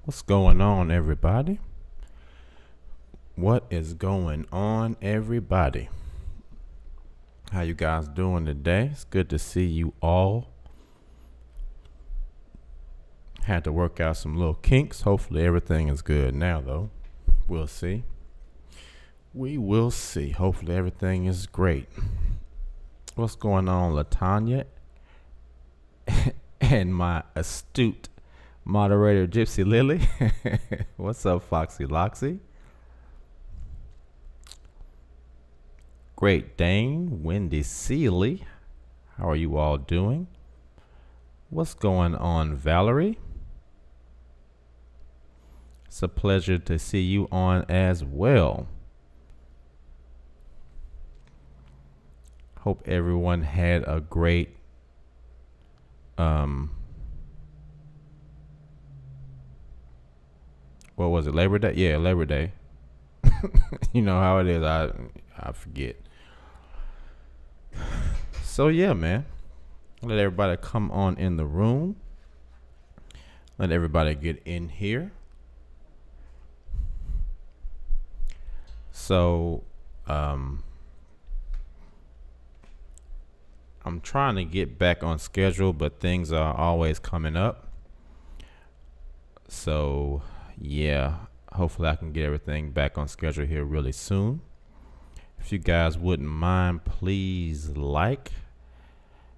What's going on, everybody? What is going on, everybody? How you guys doing today? It's good to see you all. Had to work out some little kinks. Hopefully everything is good now, though. We'll see. We will see. Hopefully everything is great. What's going on, Latanya? And my astute moderator, Gypsy Lily. What's up, Foxy Loxy? Great Dane, Wendy Seeley. How are you all doing? What's going on, Valerie? It's a pleasure to see you on as well. Hope everyone had a great what was it, Labor Day? Yeah, Labor Day. You know how it is. I forget. So yeah, man. Let everybody come on in the room. Let everybody get in here. So I'm trying to get back on schedule, but things are always coming up. So yeah, hopefully I can get everything back on schedule here really soon. If you guys wouldn't mind, please like,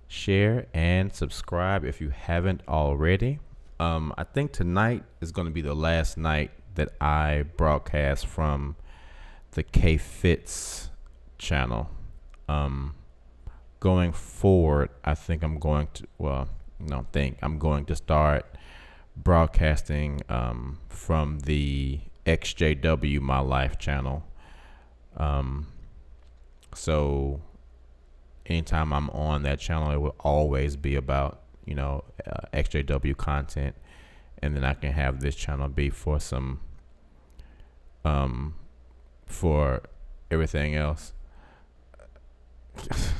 share, and subscribe if you haven't already. I think tonight is going to be the last night that I broadcast from the K Fitz channel. Going forward, I think I'm going to, I'm going to start broadcasting from the XJW My Life channel. So anytime I'm on that channel, it will always be about, XJW content. And then I can have this channel be for some, for everything else.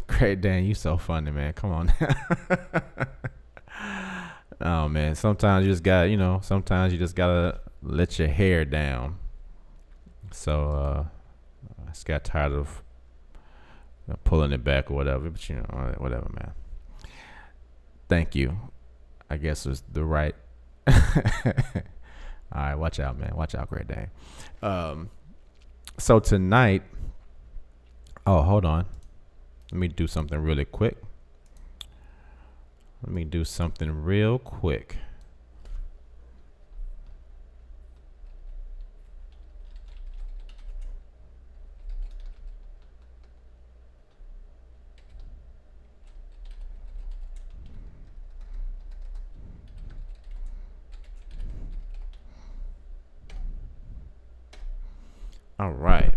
Great Dan, you so funny, man. Come on. Oh man, sometimes you just gotta let your hair down. So I just got tired of pulling it back or whatever, but whatever, man. Thank you. I guess it was the right. All right, watch out, man. Watch out, Great Dane. So tonight, hold on. Let me do something really quick. All right.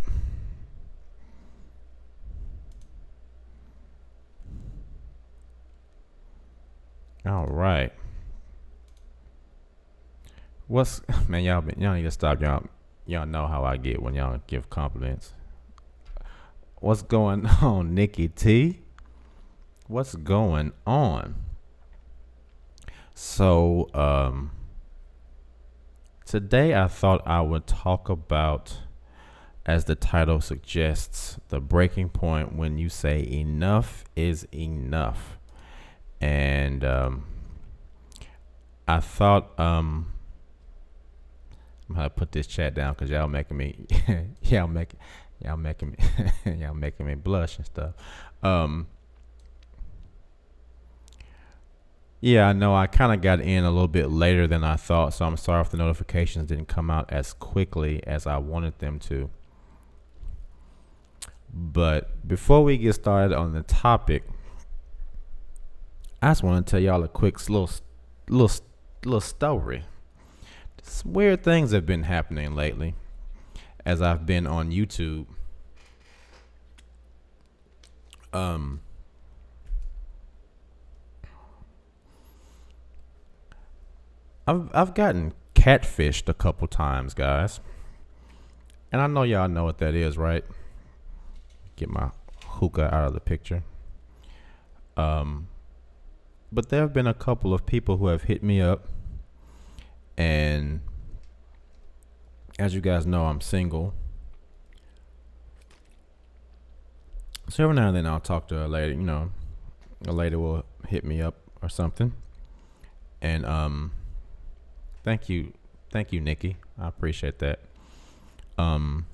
All right. Y'all need to stop. Y'all know how I get when y'all give compliments. What's going on, Nikki T? What's going on? So today I thought I would talk about, as the title suggests, the breaking point when you say enough is enough. And I thought I'm gonna put this chat down because y'all making me y'all making me blush and stuff. Yeah, I know I kind of got in a little bit later than I thought, so I'm sorry if the notifications didn't come out as quickly as I wanted them to. But before we get started on the topic, I just want to tell y'all a quick little story. Some weird things have been happening lately as I've been on YouTube. I've gotten catfished a couple times, guys. And I know y'all know what that is, right? Get my hookah out of the picture. But there have been a couple of people who have hit me up and As you guys know, I'm single. So every now and then I'll talk to a lady, a lady will hit me up or something. And thank you. Thank you, Nikki. I appreciate that. Um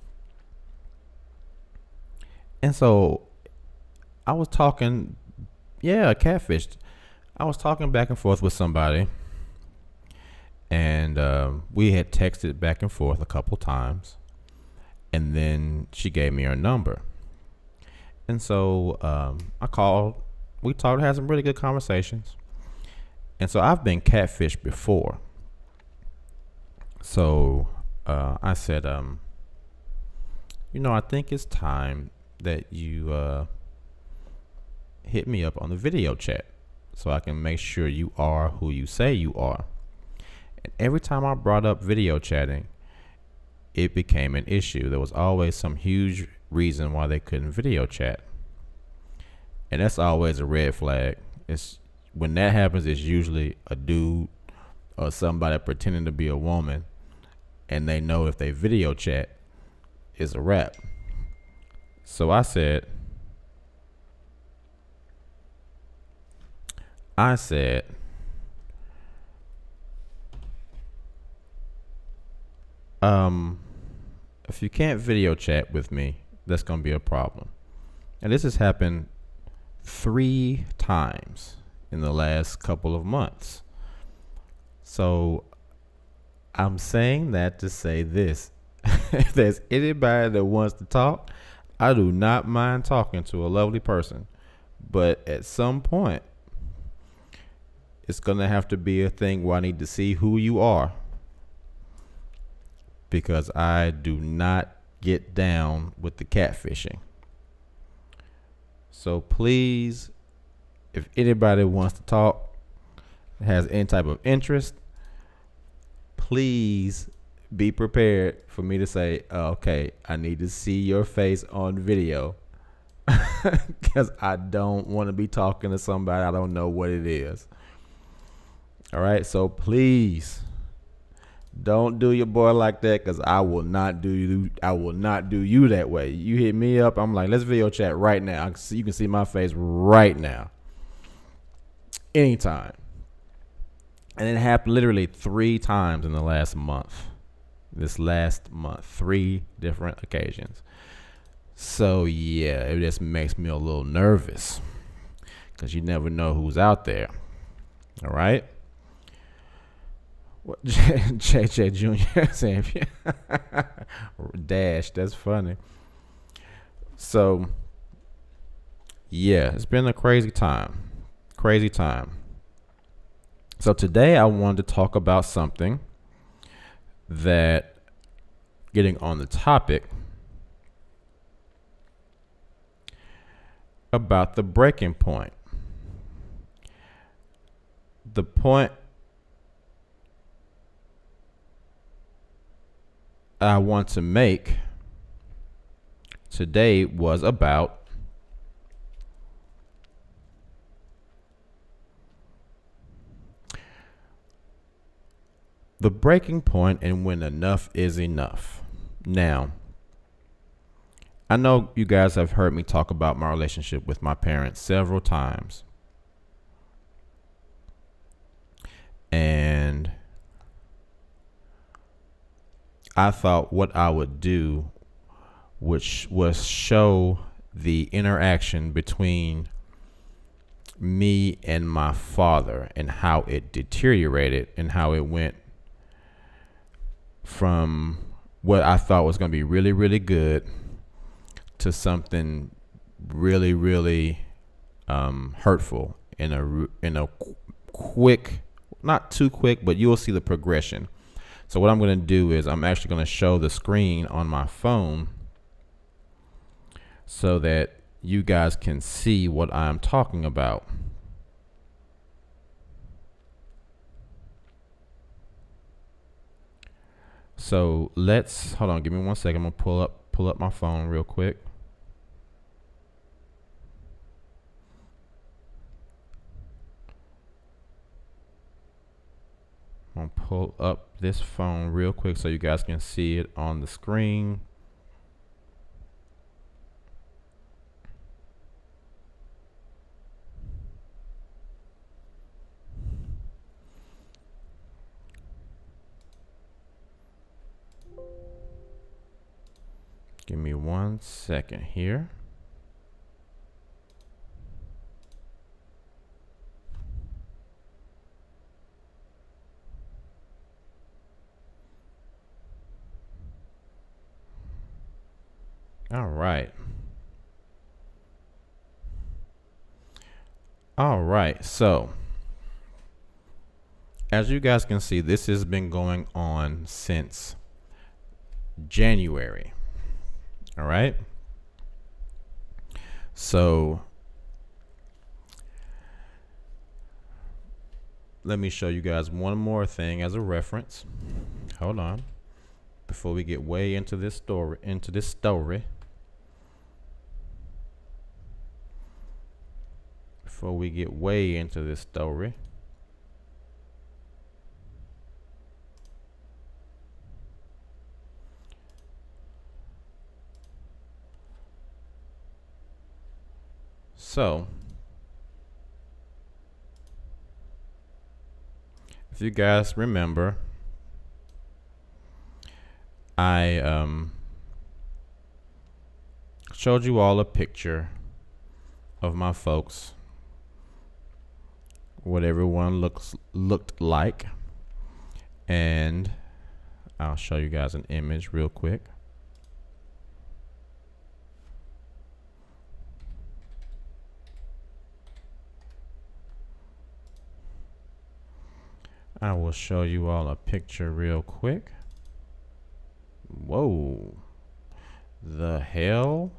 and so I was talking, yeah, catfished. I was talking back and forth with somebody, and we had texted back and forth a couple times, and then she gave me her number. And so I called. We talked, had some really good conversations. And so I've been catfished before. So I said, I think it's time that you hit me up on the video chat so I can make sure you are who you say you are. And every time I brought up video chatting, it became an issue. There was always some huge reason why they couldn't video chat. And that's always a red flag. It's when that happens, it's usually a dude or somebody pretending to be a woman, and they know if they video chat, it's a wrap. So I said, if you can't video chat with me, that's gonna be a problem. And this has happened 3 times in the last couple of months. So I'm saying that to say this. If there's anybody that wants to talk, I do not mind talking to a lovely person. But at some point, it's going to have to be a thing where I need to see who you are. Because I do not get down with the catfishing. So please, if anybody wants to talk, has any type of interest, please be prepared for me to say, okay, I need to see your face on video. Because I don't want to be talking to somebody I don't know what it is. All right, so please don't do your boy like that, because I will not do you. I will not do you that way. You hit me up, I'm like, let's video chat right now. You can see my face right now, anytime. And it happened literally 3 times in the last month. This last month, 3 different occasions. So yeah, it just makes me a little nervous, because you never know who's out there. All right. What JJ Jr. saying? Dash. That's funny. So yeah, it's been a crazy time. Crazy time. So today I wanted to talk about something that, getting on the topic about the breaking point. The point I want to make today was about the breaking point and when enough is enough. Now, I know you guys have heard me talk about my relationship with my parents several times. And I thought what I would do, which was show the interaction between me and my father and how it deteriorated and how it went from what I thought was going to be really, really good to something really, really hurtful in a quick, not too quick, but you'll see the progression. So what I'm going to do is I'm actually going to show the screen on my phone so that you guys can see what I'm talking about. So let's hold on, give me 1 second. I'm gonna pull up my phone real quick. gonna pull up this phone real quick so you guys can see it on the screen. Give me 1 second here. All right. All right. So, as you guys can see, this has been going on since January. All right. So, let me show you guys one more thing as a reference. Hold on. Before we get way into this story, Before we get way into this story. So, if you guys remember, I showed you all a picture of my folks, what everyone looked like, and I'll show you guys an image real quick. I will show you all a picture real quick. Whoa. The hell?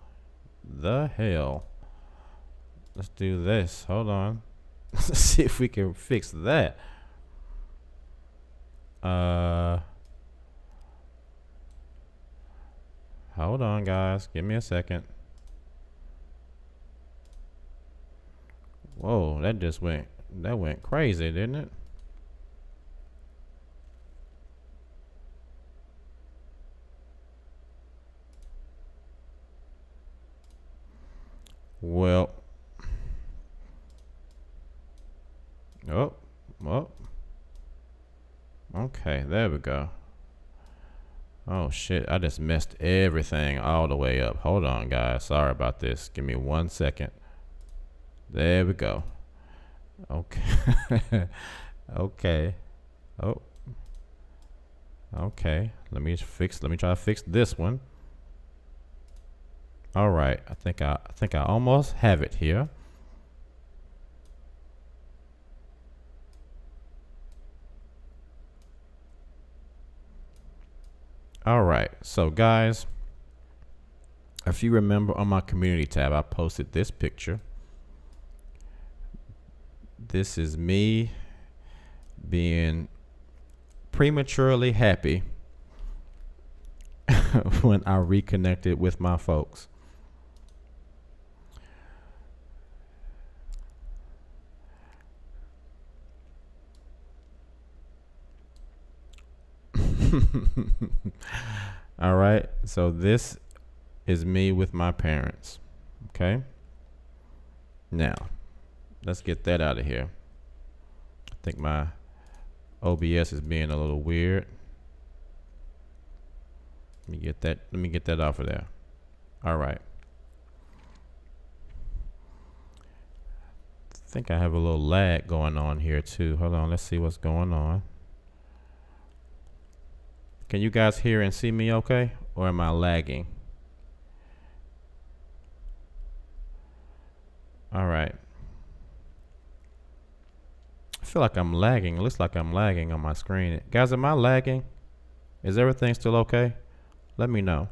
Let's do this. Hold on. Let's see if we can fix that. Hold on, guys. Give me a second. Whoa, that went crazy, didn't it? Well, okay, there we go. Oh shit, I just messed everything all the way up. Hold on, guys. Sorry about this. Give me 1 second. There we go. Okay. Okay. Oh. Okay. Let me try to fix this one. All right. I think I almost have it here. All right. So guys, if you remember on my community tab, I posted this picture. This is me being prematurely happy when I reconnected with my folks. All right, so this is me with my parents. Okay, now let's get that out of here. I think my OBS is being a little weird. Let me get that off of there. All right, I think I have a little lag going on here too. Hold on, let's see what's going on. Can you guys hear and see me okay? Or am I lagging? All right. I feel like I'm lagging. It looks like I'm lagging on my screen. Guys, am I lagging? Is everything still okay? Let me know.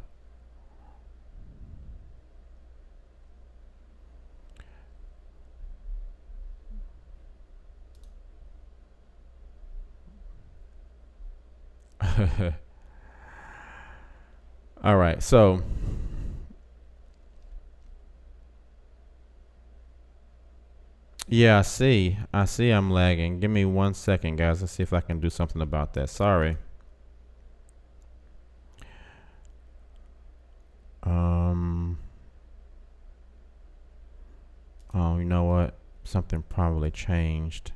All right, so Yeah, I see I'm lagging. Give me 1 second, guys. Let's see if I can do something about that. Sorry. Um oh, you know what? Something probably changed.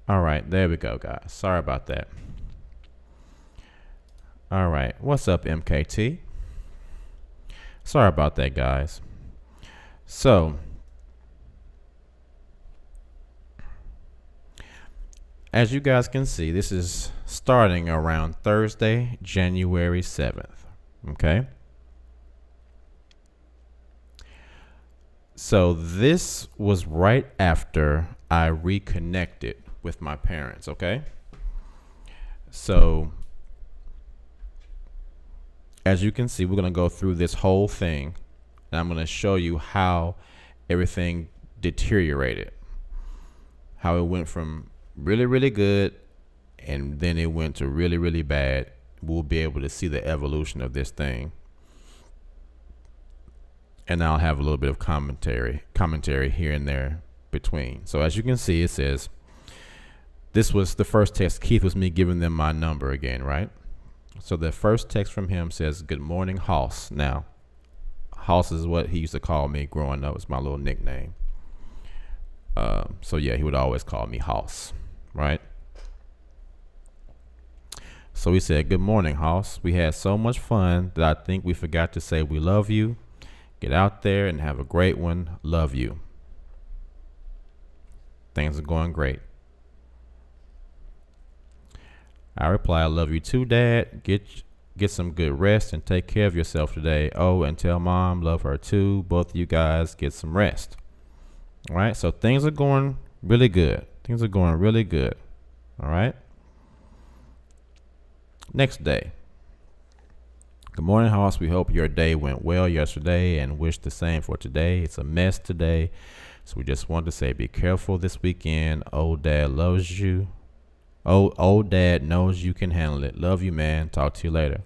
All right, there we go, guys. Sorry about that. All right, what's up, MKT? Sorry about that, guys. So, as you guys can see, this is starting around Thursday, January 7th. Okay? So, this was right after I reconnected with my parents. Okay? So, as you can see, we're going to go through this whole thing, and I'm going to show you how everything deteriorated, how it went from really, really good, and then it went to really, really bad. We'll be able to see the evolution of this thing. And I'll have a little bit of commentary here and there between. So as you can see, it says, this was the first text. Keith was me giving them my number again, right? So the first text from him says, "Good morning, Hoss." Now, Hoss is what he used to call me growing up. It's my little nickname. So yeah, he would always call me Hoss, right? So he said, "Good morning, Hoss. We had so much fun that I think we forgot to say we love you. Get out there and have a great one. Love you." Things are going great. I reply, "I love you too, Dad. Get some good rest and take care of yourself today. Oh, and tell Mom love her too. Both of you guys get some rest." All right, so things are going really good. Things are going really good. All right. Next day. "Good morning, Hoss. We hope your day went well yesterday and wish the same for today. It's a mess today, so we just want to say be careful this weekend. Old Dad loves you. Old Dad knows you can handle it. Love you, man. Talk to you later."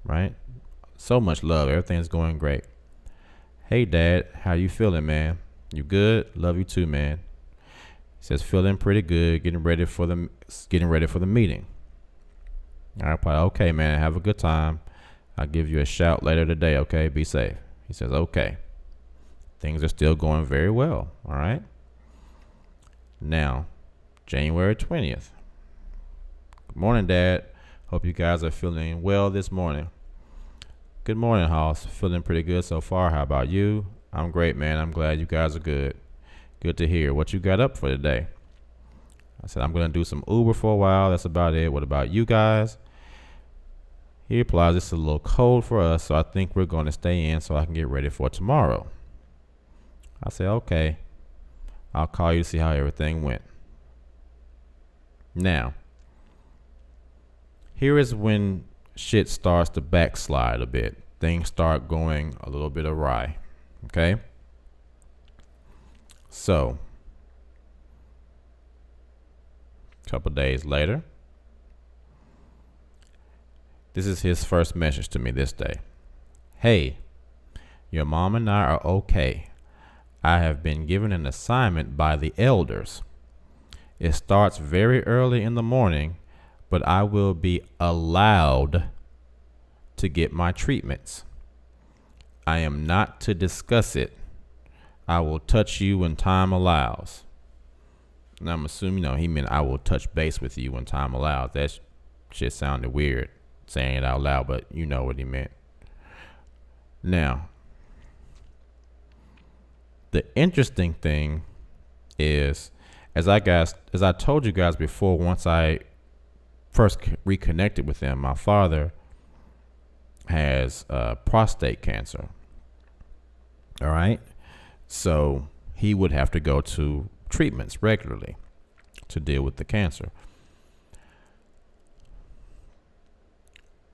Right? So much love. Everything's going great. "Hey, Dad. How you feeling, man? You good? Love you too, man." He says, "Feeling pretty good. Getting ready for the meeting." I reply, "Okay, man. Have a good time. I'll give you a shout later today, okay? Be safe." He says, "Okay." Things are still going very well, all right? Now, January 20th. "Good morning, Dad. Hope you guys are feeling well this morning." "Good morning, Hoss. Feeling pretty good so far. How about you?" "I'm great, man. I'm glad you guys are good." "Good to hear. What you got up for today?" I said, "I'm going to do some Uber for a while. That's about it. What about you guys?" He replies, "It's a little cold for us, so I think we're going to stay in so I can get ready for tomorrow." I say, "Okay. I'll call you to see how everything went." Now, here is when shit starts to backslide a bit. Things start going a little bit awry. Okay? So, a couple days later, this is his first message to me this day. "Hey, your mom and I are okay. I have been given an assignment by the elders. It starts very early in the morning, but I will be allowed to get my treatments. I am not to discuss it. I will touch you when time allows." And I'm assuming, he meant I will touch base with you when time allows. That shit sounded weird saying it out loud, but you know what he meant. Now, the interesting thing is, as I told you guys before, once I first reconnected with him, my father has prostate cancer. All right. So he would have to go to treatments regularly to deal with the cancer.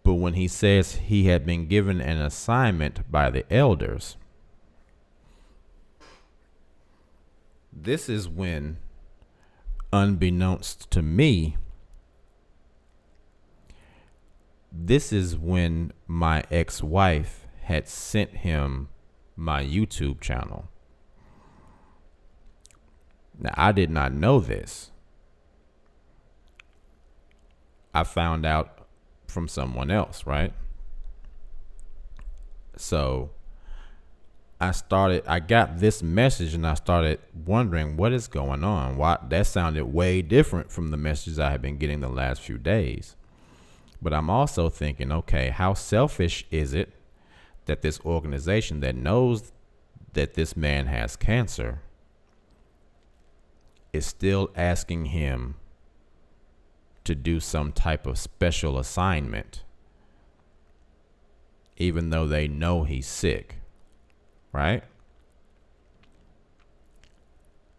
But when he says he had been given an assignment by the elders, this is when, unbeknownst to me, this is when my ex-wife had sent him my YouTube channel. Now, I did not know this. I found out from someone else, right? So I got this message and I started wondering what is going on. Why that sounded way different from the messages I had been getting the last few days. But I'm also thinking, okay, how selfish is it that this organization that knows that this man has cancer is still asking him to do some type of special assignment, even though they know he's sick, right?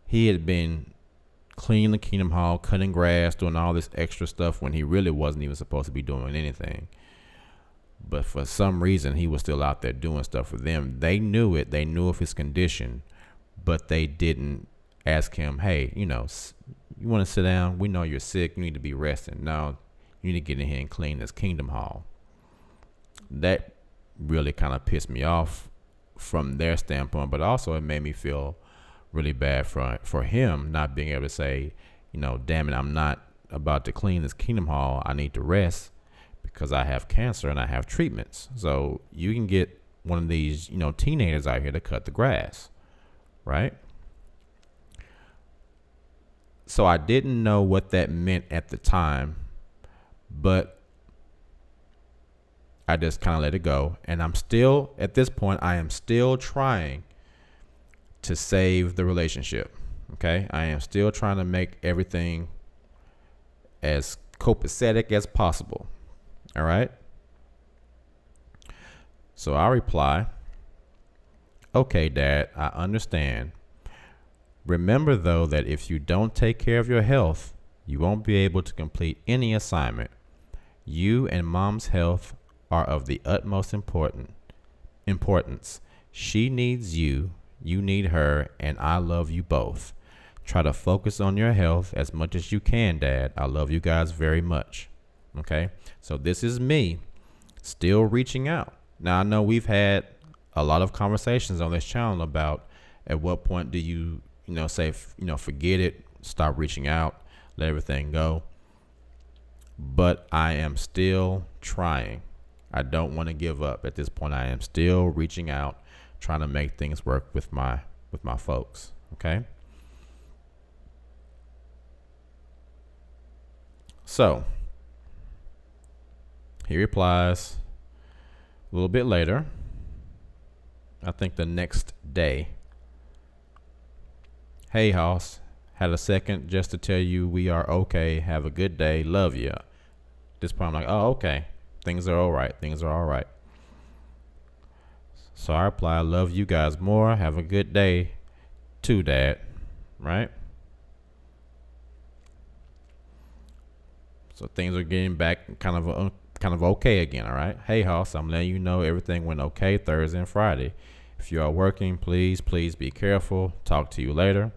He had been cleaning the Kingdom Hall, cutting grass, doing all this extra stuff when he really wasn't even supposed to be doing anything. But for some reason, he was still out there doing stuff for them. They knew it. They knew of his condition, but they didn't ask him, hey, you want to sit down? We know you're sick. You need to be resting. No, you need to get in here and clean this Kingdom Hall. That really kind of pissed me off from their standpoint, but also it made me feel really bad for him not being able to say, damn it, I'm not about to clean this Kingdom Hall. I need to rest because I have cancer and I have treatments. So you can get one of these, teenagers out here to cut the grass, right? So I didn't know what that meant at the time, but I just kind of let it go. And I'm still, at this point, I am still trying to save the relationship. Okay. I am still trying to make everything as copacetic as possible. All right. So I reply, okay, Dad, I understand. Remember, though, that if you don't take care of your health, you won't be able to complete any assignment. You and Mom's health are of the utmost importance. She needs you, you need her, and I love you both. Try to focus on your health as much as you can, Dad. I love you guys very much. Okay, so this is me still reaching out. Now, I know we've had a lot of conversations on this channel about at what point do you, say, forget it, stop reaching out, let everything go. But I am still trying. I don't want to give up at this point. I am still reaching out, trying to make things work with my folks. Okay. So he replies a little bit later, I think the next day. Hey, Hoss, had a second just to tell you we are okay. Have a good day. Love you. At this point, I'm like, oh, okay. Things are all right. Things are all right. So I reply, I love you guys more. Have a good day too, Dad. Right? So things are getting back kind of okay again. All right. Hey, Hoss, I'm letting you know everything went okay Thursday and Friday. If you are working, please be careful. Talk to you later.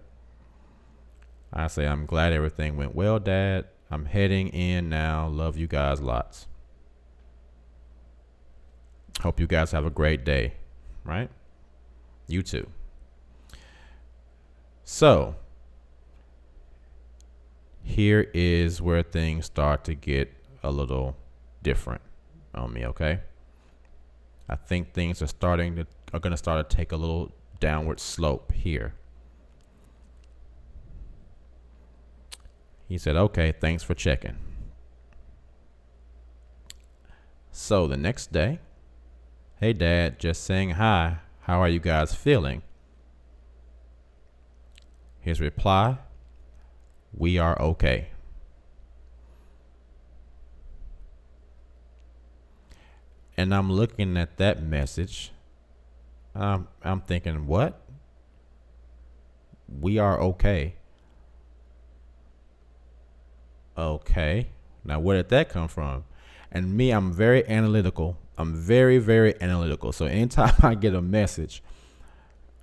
I say, I'm glad everything went well, Dad. I'm heading in now. Love you guys lots. Hope you guys have a great day. Right? You too. So here is where things start to get a little different on me. Okay. I think things are going to start to take a little downward slope here. He said, okay, thanks for checking. So the next day, hey, Dad, just saying hi. How are you guys feeling? His reply, we are okay. And I'm looking at that message. I'm thinking, what? We are okay. Okay. Now, where did that come from? And me, I'm very analytical. I'm very, very analytical. So anytime I get a message,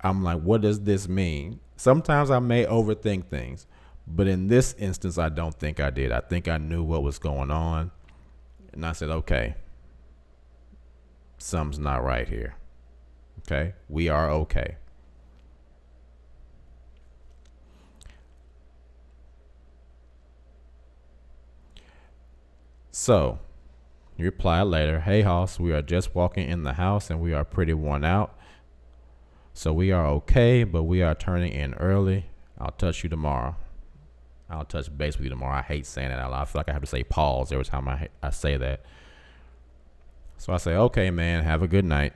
I'm like, what does this mean? Sometimes I may overthink things, but in this instance, I don't think I did. I think I knew what was going on. And I said, okay, something's not right here. Okay, we are okay. So, you reply later, hey, Hoss, we are just walking in the house and we are pretty worn out. So we are okay, but we are turning in early. I'll touch you tomorrow. I'll touch base with you tomorrow. I hate saying that out loud. I feel like I have to say pause every time I say that. So I say, okay, man, have a good night.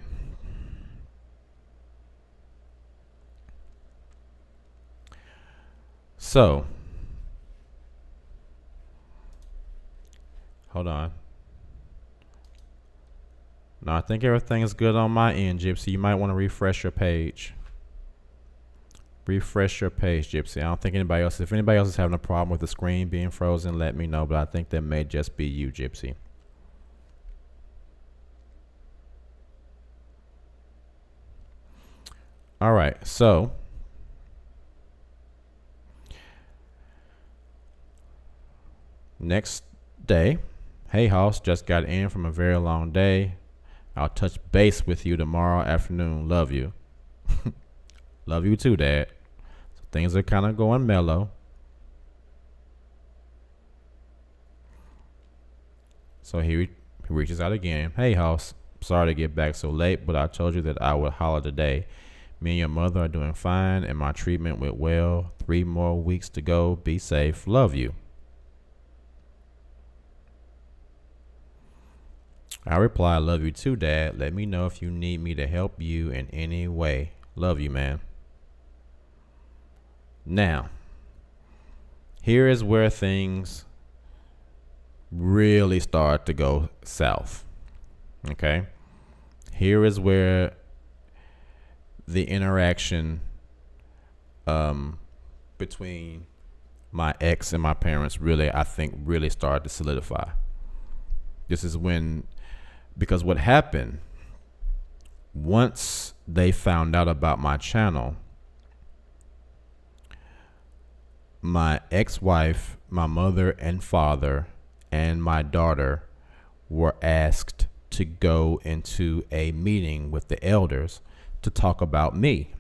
So, hold on. Now, I think everything is good on my end, Gypsy. You might want to refresh your page. Refresh your page, Gypsy. I don't think anybody else. If anybody else is having a problem with the screen being frozen, let me know. But I think that may just be you, Gypsy. All right, so next day, hey, Hoss, just got in from a very long day. I'll touch base with you tomorrow afternoon. Love you. Love you too, Dad. So things are kind of going mellow. So he reaches out again. Hey, Hoss, sorry to get back so late, but I told you that I would holler today. Me and your mother are doing fine, and my treatment went well. 3 more weeks to go. Be safe. Love you. I reply, love you too, Dad. Let me know if you need me to help you in any way. Love you, man. Now, here is where things really start to go south. Okay? Here is where the interaction between my ex and my parents really, I think, really started to solidify. This is when, because what happened, once they found out about my channel, my ex-wife, my mother and father, and my daughter were asked to go into a meeting with the elders to talk about me.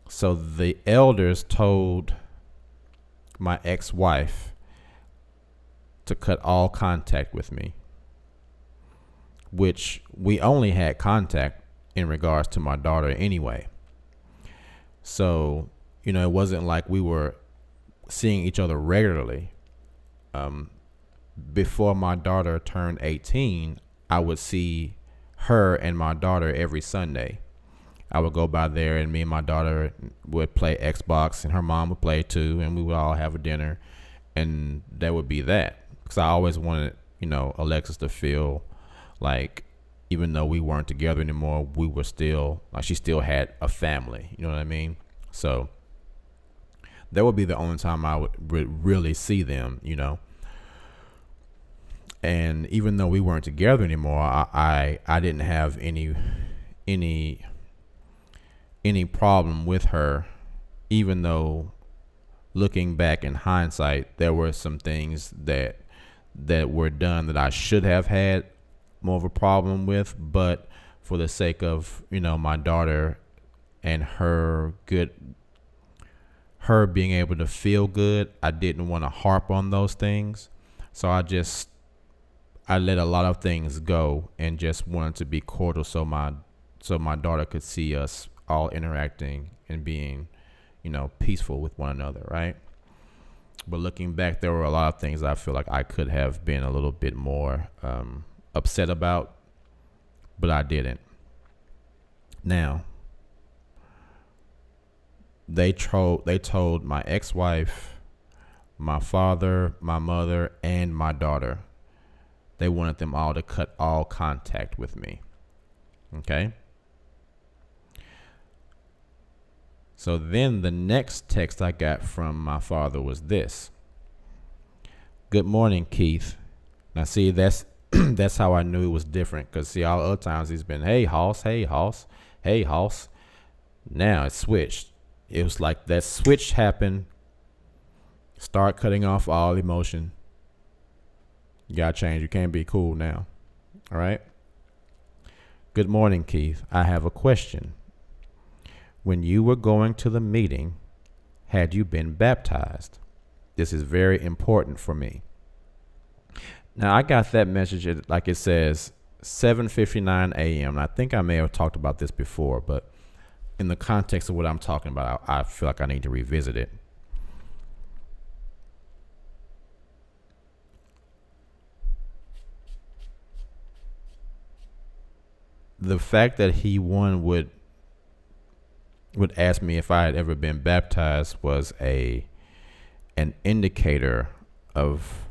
So the elders told my ex-wife to cut all contact with me, which we only had contact in regards to my daughter anyway. So, you know, it wasn't like we were seeing each other regularly. Before my daughter turned 18, I would see her and my daughter every Sunday. I would go by there and me and my daughter would play Xbox and her mom would play too, and we would all have a dinner, and that would be that. Because I always wanted, you know, Alexis to feel like even though we weren't together anymore, we were still, like, she still had a family. You know what I mean? So that would be the only time I would really see them, you know. And even though we weren't together anymore, I didn't have any problem with her, even though looking back in hindsight, there were some things that were done that I should have had more of a problem with. But for the sake of, you know, my daughter and her being able to feel good, I didn't want to harp on those things. So I let a lot of things go and just wanted to be cordial so my daughter could see us all interacting and being, you know, peaceful with one another, right? But looking back, there were a lot of things I feel like I could have been a little bit more upset about, but I didn't. Now, they told my ex-wife, my father, my mother, and my daughter, they wanted them all to cut all contact with me. Okay? So then the next text I got from my father was this. Good morning, Keith. Now, see, that's that's how I knew it was different. Cause see, all other times he's been, hey, Hoss, hey, Hoss, hey, Hoss. Now it switched. It was like that switch happened. Start cutting off all emotion. You gotta change. You can't be cool now. All right. Good morning, Keith. I have a question. When you were going to the meeting, had you been baptized? This is very important for me. Now, I got that message, like it says 7:59 a.m. I think I may have talked about this before, but in the context of what I'm talking about, I feel like I need to revisit it. The fact that he would ask me if I had ever been baptized was an indicator of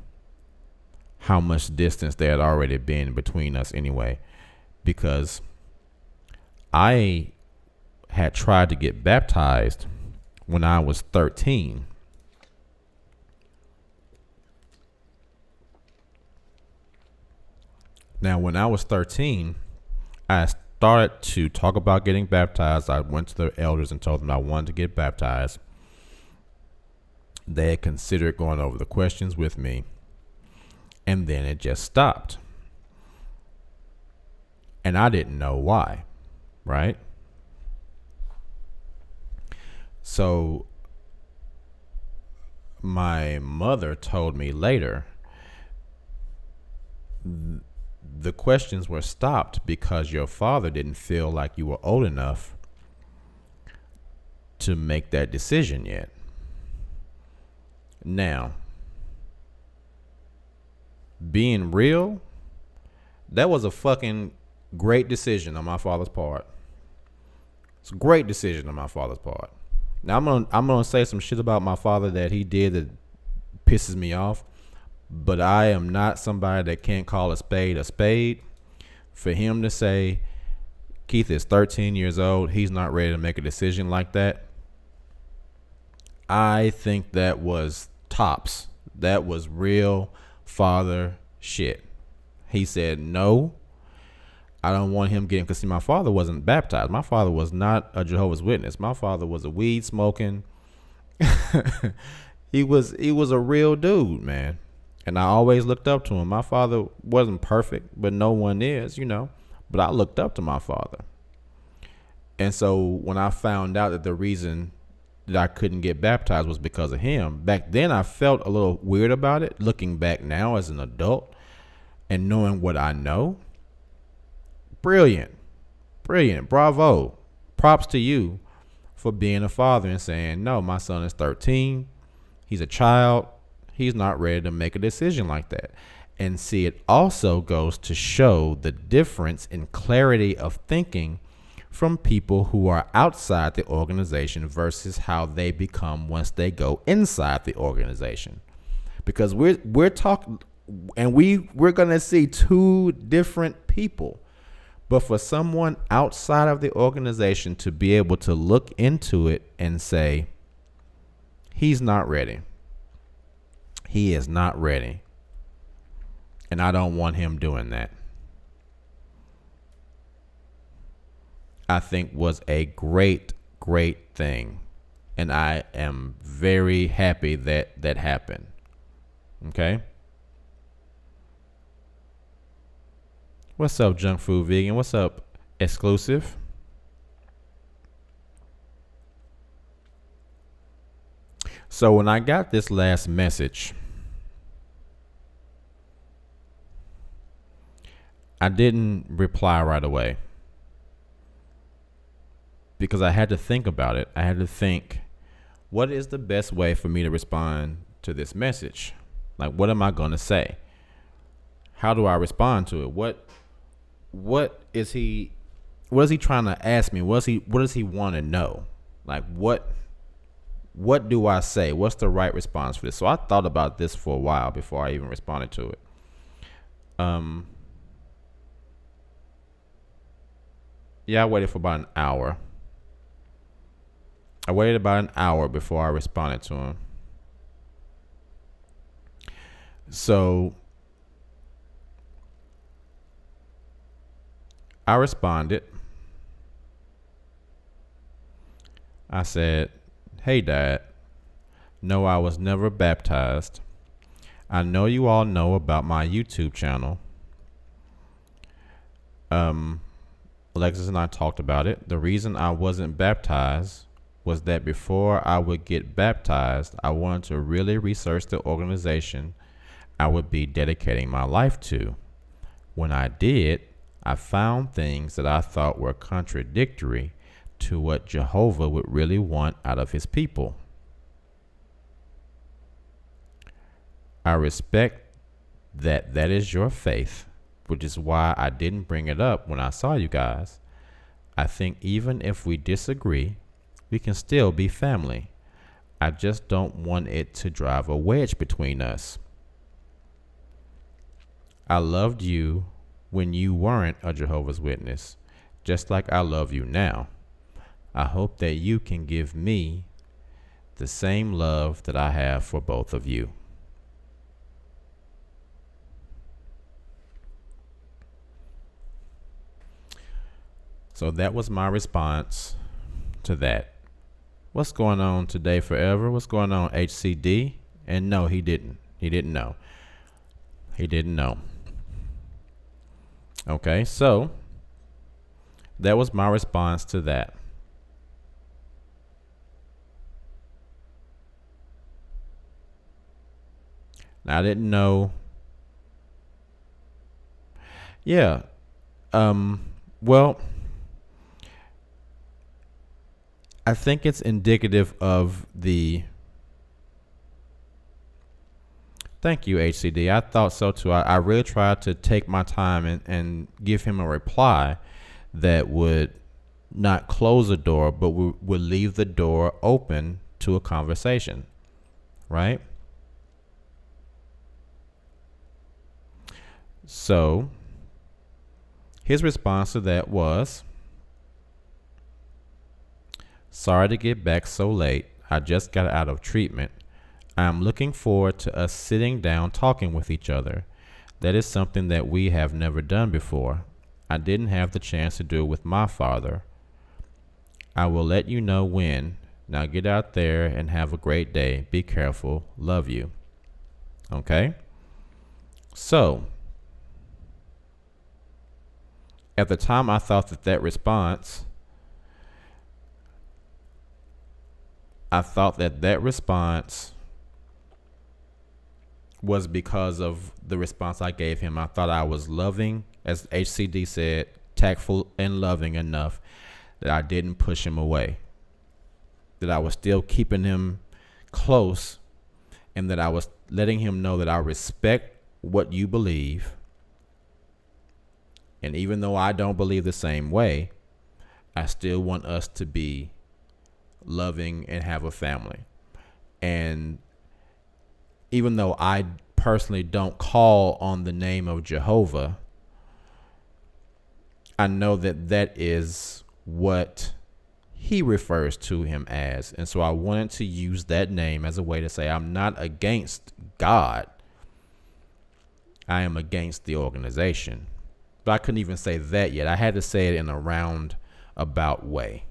how much distance there had already been between us anyway, because I had tried to get baptized when I was 13. Now, when I was 13, I started to talk about getting baptized. I went to the elders and told them I wanted to get baptized. They had considered going over the questions with me, and then it just stopped. And I didn't know why, right? So my mother told me later the questions were stopped because your father didn't feel like you were old enough to make that decision yet. Now, being real, that was a fucking great decision on my father's part. It's a great decision on my father's part. Now I'm gonna say some shit about my father that he did that pisses me off, but I am not somebody that can't call a spade a spade. For him to say Keith is 13 years old, he's not ready to make a decision like that, I think that was tops. That was real father shit. He said no. I don't want him getting, because see, my father wasn't baptized. My father was not a Jehovah's Witness. My father was a weed smoking. he was a real dude, man. And I always looked up to him. My father wasn't perfect, but no one is, But I looked up to my father. And so when I found out that the reason that I couldn't get baptized was because of him, back then I felt a little weird about it. Looking back now as an adult and knowing what I know, brilliant, bravo, props to you for being a father and saying, no, my son is 13, he's a child, he's not ready to make a decision like that. And see, it also goes to show the difference in clarity of thinking from people who are outside the organization versus how they become once they go inside the organization. Because we're talking, and we're gonna see two different people. But for someone outside of the organization to be able to look into it and say, he's not ready. He is not ready. And I don't want him doing that, I think was a great thing. And I am very happy that that happened. Okay? What's up, Junk Food Vegan? What's up, Exclusive? So when I got this last message, I didn't reply right away because I had to think about it. I had to think, what is the best way for me to respond to this message? Like, what am I going to say? How do I respond to it? What is he trying to ask me? What does he want to know? Like, what do I say? What's the right response for this? So I thought about this for a while before I even responded to it. Yeah, I waited for about an hour. I waited about an hour before I responded to him. So I responded. I said, "Hey, Dad, no, I was never baptized. I know you all know about my YouTube channel. Alexis and I talked about it. The reason I wasn't baptized was that before I would get baptized, I wanted to really research the organization I would be dedicating my life to. When I did, I found things that I thought were contradictory to what Jehovah would really want out of his people. I respect that is your faith, which is why I didn't bring it up when I saw you guys. I think even if we disagree, we can still be family. I just don't want it to drive a wedge between us. I loved you when you weren't a Jehovah's Witness, just like I love you now. I hope that you can give me the same love that I have for both of you." So that was my response to that. What's going on today forever? What's going on, HCD? And no, he didn't. He didn't know. He didn't know. Okay, so that was my response to that. Now, I didn't know. Yeah. Well, I think it's indicative of the. Thank you, HCD. I thought so too. I really tried to take my time and give him a reply that would not close the door, but would leave the door open to a conversation, right? So his response to that was, "Sorry to get back so late. I just got out of treatment. I am looking forward to us sitting down talking with each other. That is something that we have never done before. I didn't have the chance to do it with my father. I will let you know when. Now get out there and have a great day. Be careful. Love you." Okay? So, at the time, I thought that response, was because of the response I gave him. I thought I was loving, as HCD said, tactful and loving enough that I didn't push him away, that I was still keeping him close, and that I was letting him know that I respect what you believe. And even though I don't believe the same way, I still want us to be loving and have a family. And even though I personally don't call on the name of Jehovah, I know that is what he refers to him as. And so I wanted to use that name as a way to say I'm not against God. I am against the organization. But I couldn't even say that yet. I had to say it in a roundabout way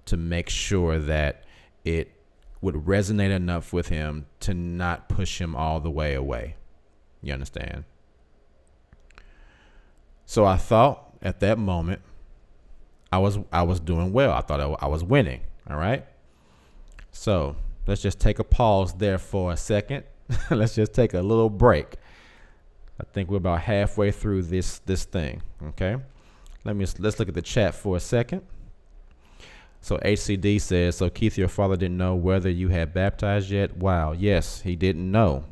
to make sure that it would resonate enough with him to not push him all the way away. You understand? So I thought at that moment I was doing well. I thought I was winning. All right. So let's just take a pause there for a second. Let's just take a little break. I think we're about halfway through this thing. Okay. Let's look at the chat for a second. So HCD says, "So Keith, your father didn't know whether you had baptized yet?" Wow. Yes, he didn't know.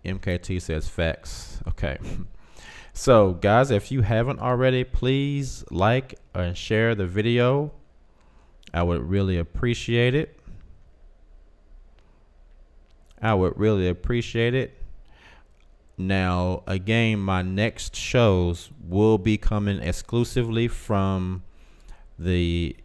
MKT says facts. Okay. So guys, if you haven't already, please like and share the video. I would really appreciate it. Now, again, my next shows will be coming exclusively from the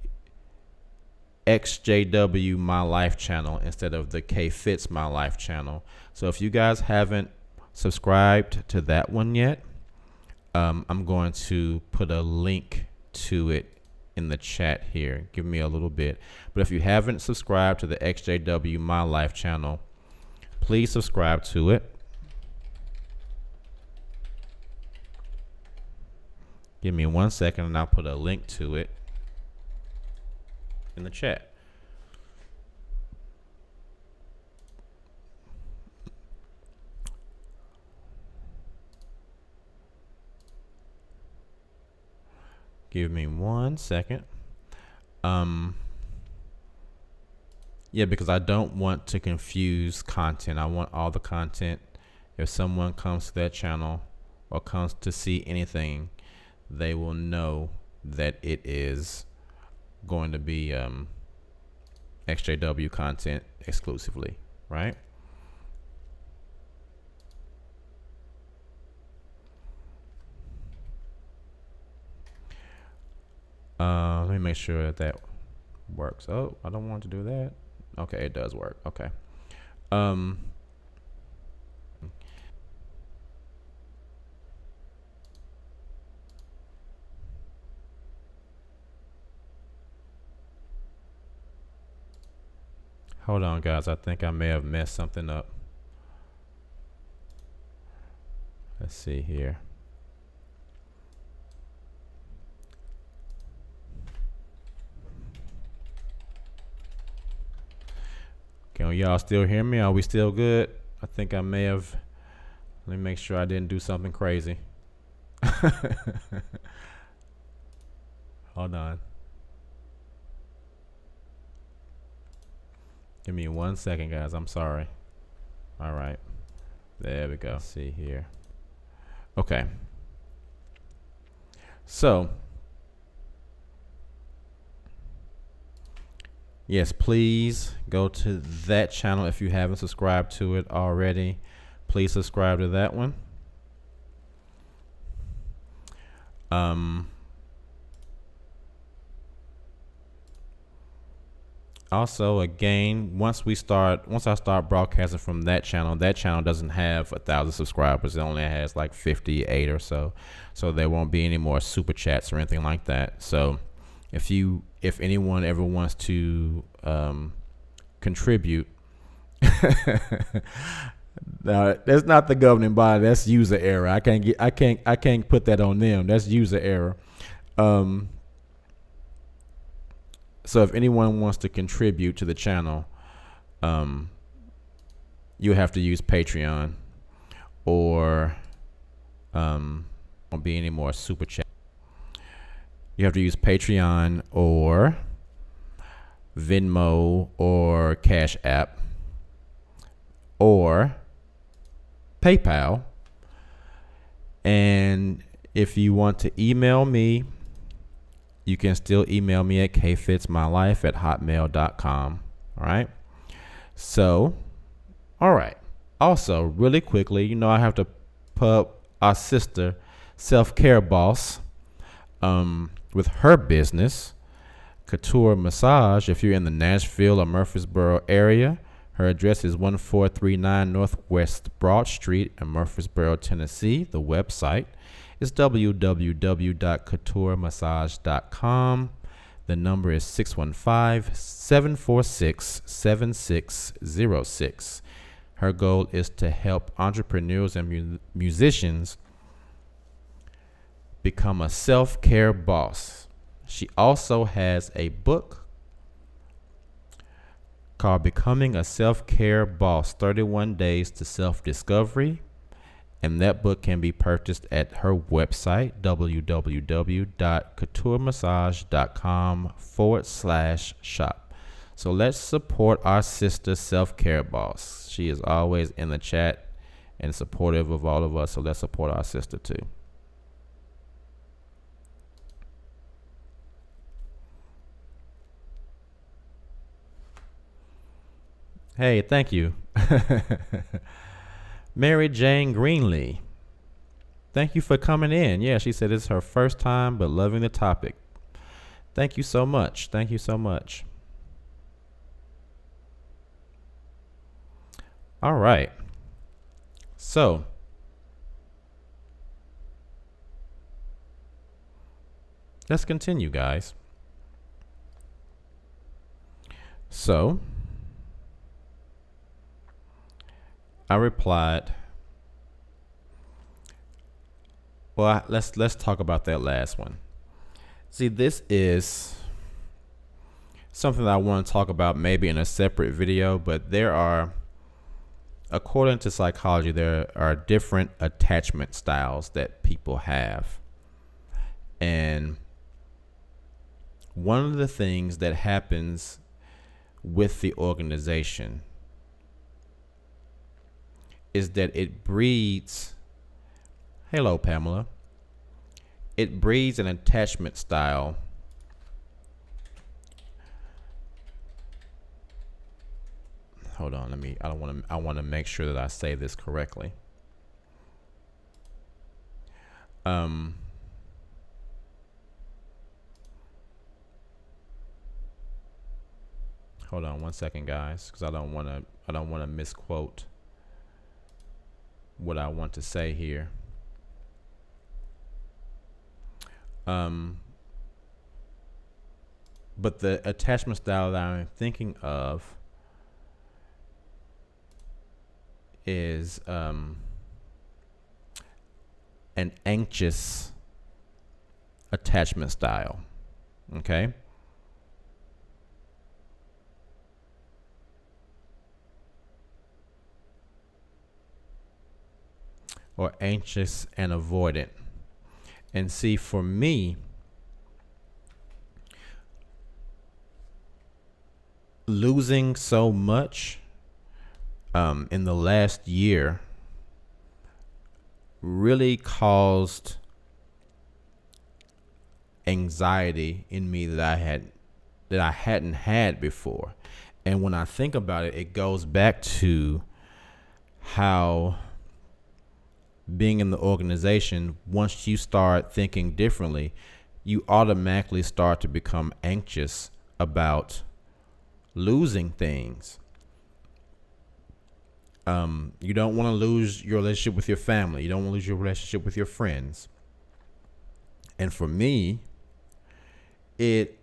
XJW My Life channel instead of the K Fits My Life channel. So if you guys haven't subscribed to that one yet, I'm going to put a link to it in the chat here. Give me a little bit. But if you haven't subscribed to the XJW My Life channel, please subscribe to it. Give me 1 second and I'll put a link to it in the chat. Give me 1 second. Yeah, because I don't want to confuse content. I want all the content. If someone comes to that channel or comes to see anything, they will know that it is going to be XJW content exclusively, right? Let me make sure that works. Oh, I don't want to do that. Okay, it does work. Okay. Hold on, guys. I think I may have messed something up. Let's see here. Can y'all still hear me? Are we still good? I think I may have. Let me make sure I didn't do something crazy. Hold on. Give me 1 second, guys. I'm sorry. All right. There we go. Let's see here. Okay. So, yes, please go to that channel if you haven't subscribed to it already. Please subscribe to that one. Also, again, once I start broadcasting from that channel doesn't have 1,000 subscribers. It only has like 58 or so. So there won't be any more super chats or anything like that. So if anyone ever wants to contribute, now that's not the governing body. That's user error. I can't put that on them. That's user error. So if anyone wants to contribute to the channel, you have to use Patreon, or won't be any more super chat. You have to use Patreon or Venmo or Cash App or PayPal. And if you want to email me, you can still email me at kfitsmylife@hotmail.com. All right. So, all right. Also, really quickly, I have to pub our sister, Self-Care Boss, with her business, Couture Massage. If you're in the Nashville or Murfreesboro area, her address is 1439 Northwest Broad Street in Murfreesboro, Tennessee. The website is www.couturemassage.com. The number is 615-746-7606. Her goal is to help entrepreneurs and musicians become a self-care boss. She also has a book called Becoming a Self-Care Boss, 31 Days to Self-Discovery. And that book can be purchased at her website, www.couturemassage.com/shop. So let's support our sister, Self-Care Boss. She is always in the chat and supportive of all of us. So let's support our sister too. Hey, thank you. Mary Jane Greenlee, thank you for coming in. Yeah, she said it's her first time, but loving the topic. Thank you so much. Thank you so much. All right. So, let's continue, guys. So, I replied, well, let's talk about that last one. See, this is something that I want to talk about maybe in a separate video, but there are, according to psychology, there are different attachment styles that people have. And one of the things that happens with the organization is that it breeds, hello, Pamela, it breeds an attachment style hold on, I want to make sure that I say this correctly. Hold on one second, guys, because I don't want to misquote what I want to say here. But the attachment style that I'm thinking of is an anxious attachment style. Okay. Or anxious and avoidant. And see, for me, losing so much in the last year really caused anxiety in me that I hadn't had before. And when I think about it, it goes back to how being in the organization, once you start thinking differently, you automatically start to become anxious about losing things. You don't want to lose your relationship with your family. You don't want to lose your relationship with your friends. And for me, it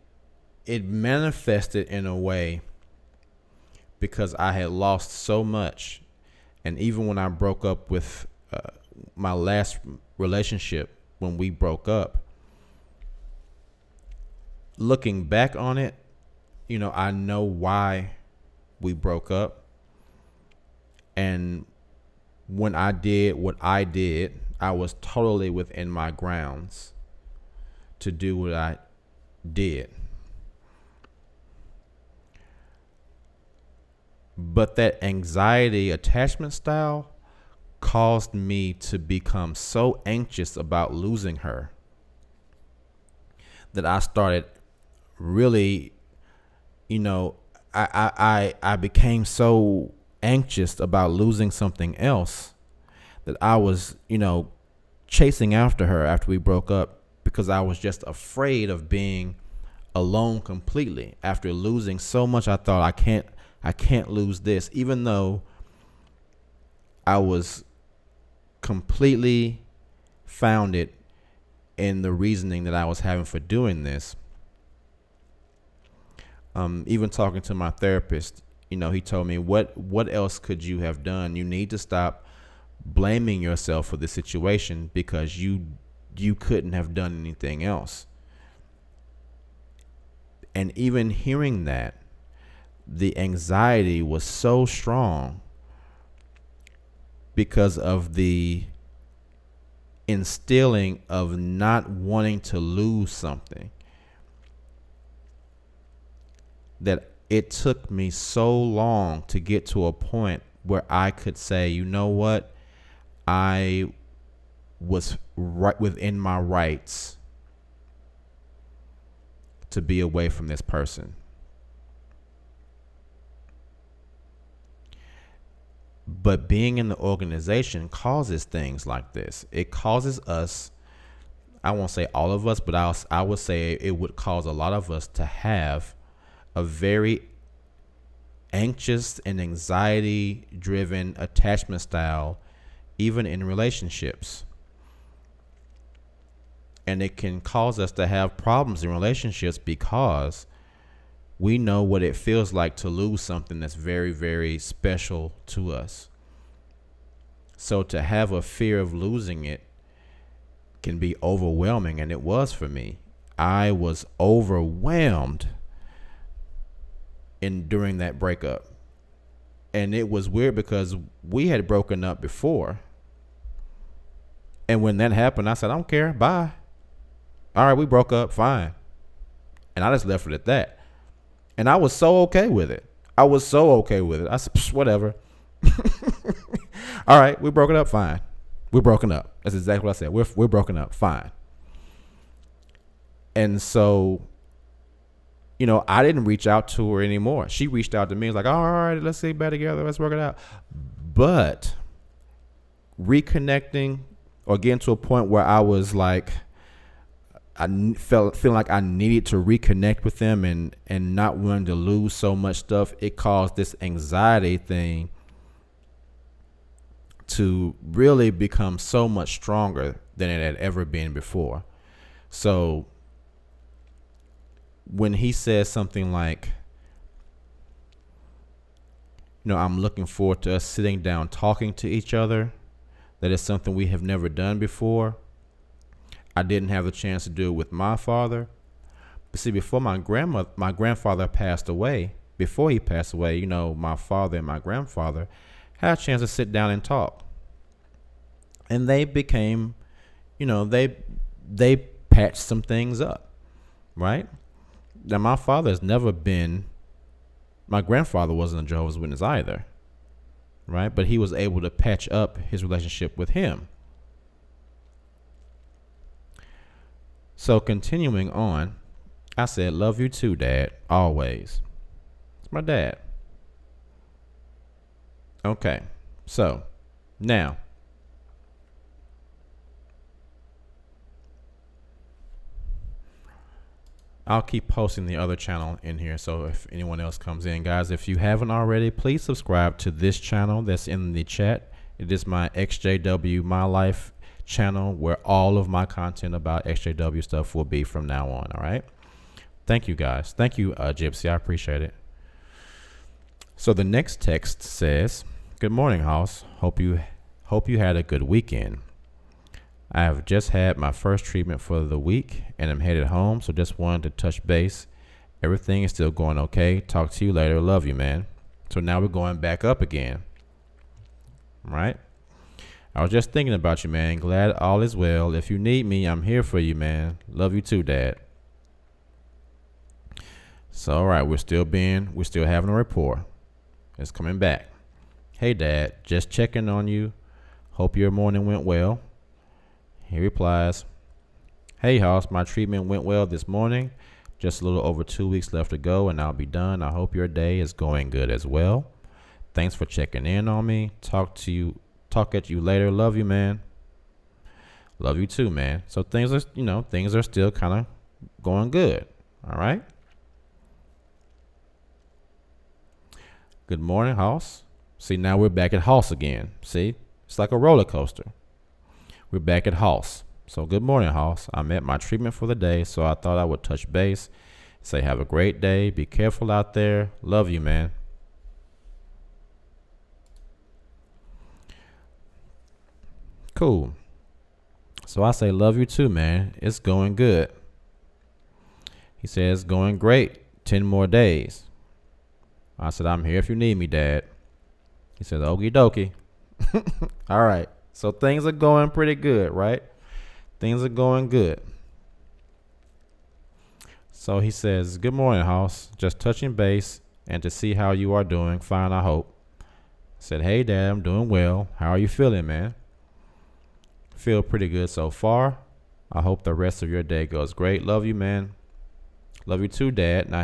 manifested in a way because I had lost so much. And even when I broke up with my last relationship, when we broke up, looking back on it, you know, I know why we broke up. And when I did what I did, I was totally within my grounds to do what I did. But that anxiety attachment style caused me to become so anxious about losing her that I started really, you know, I became so anxious about losing something else that I was, you know, chasing after her after we broke up because I was just afraid of being alone completely. After losing so much, I thought I can't lose this, even though I was completely founded in the reasoning that I was having for doing this. Even talking to my therapist, you know, he told me, what else could you have done? You need to stop blaming yourself for the situation because you couldn't have done anything else. And even hearing that, the anxiety was so strong because of the instilling of not wanting to lose something, that it took me so long to get to a point where I could say, you know what, I was right within my rights to be away from this person. But being in the organization causes things like this. It causes us, I won't say all of us, but I would say it would cause a lot of us to have a very anxious and anxiety driven attachment style, even in relationships. And it can cause us to have problems in relationships because we know what it feels like to lose something that's very, very special to us. So to have a fear of losing it can be overwhelming, and it was for me. I was overwhelmed during that breakup. And it was weird because we had broken up before. And when that happened, I said, I don't care. Bye. All right, we broke up. Fine. And I just left it at that. And I was so okay with it. I said, whatever. All right, we broke it up. Fine. We're broken up. That's exactly what I said. We're broken up. Fine. And so, I didn't reach out to her anymore. She reached out to me. It's like, all right, let's get back together. Let's work it out. But reconnecting or getting to a point where I was like, feeling like I needed to reconnect with them and not wanting to lose so much stuff, it caused this anxiety thing to really become so much stronger than it had ever been before. So when he says something like, I'm looking forward to us sitting down talking to each other, that is something we have never done before. I didn't have the chance to do it with my father. But see, before my grandfather passed away, my father and my grandfather had a chance to sit down and talk. And they became, they patched some things up, right? Now, my grandfather wasn't a Jehovah's Witness either, right? But he was able to patch up his relationship with him. So continuing on, I said, love you too, Dad, always. It's my dad. Okay, so now, I'll keep posting the other channel in here. So if anyone else comes in, guys, if you haven't already, please subscribe to this channel that's in the chat. It is my XJW My Life channel where all of my content about XJW stuff will be from now on. All right. Thank you, guys. Thank you, Gypsy. I appreciate it. So the next text says, good morning, House. Hope you had a good weekend. I have just had my first treatment for the week and I'm headed home. So just wanted to touch base. Everything is still going okay. Talk to you later. Love you, man. So now we're going back up again. All right. I was just thinking about you, man. Glad all is well. If you need me, I'm here for you, man. Love you too, Dad. So, all right, we're still having a rapport. It's coming back. Hey, Dad, just checking on you. Hope your morning went well. He replies, hey, House, my treatment went well this morning. Just a little over 2 weeks left to go, and I'll be done. I hope your day is going good as well. Thanks for checking in on me. Talk at you later. Love you, man. Love you too, man. So things are still kind of going good. All right. Good morning, House. See, now we're back at House again. See, it's like a roller coaster. We're back at House. So good morning, House. I'm at my treatment for the day, so I thought I would touch base. Say have a great day. Be careful out there. Love you, man. Cool. So I say, love you too, man. It's going good. He says, going great. 10 more days. I said, I'm here if you need me, Dad. He said, okie dokie. All right. So things are going pretty good, right? Things are going good. So he says, good morning, House. Just touching base and to see how you are doing. Fine, I hope. I said, hey, Dad, I'm doing well. How are you feeling, man? Feel pretty good so far. I hope the rest of your day goes great. Love you, man. Love you too, Dad. Now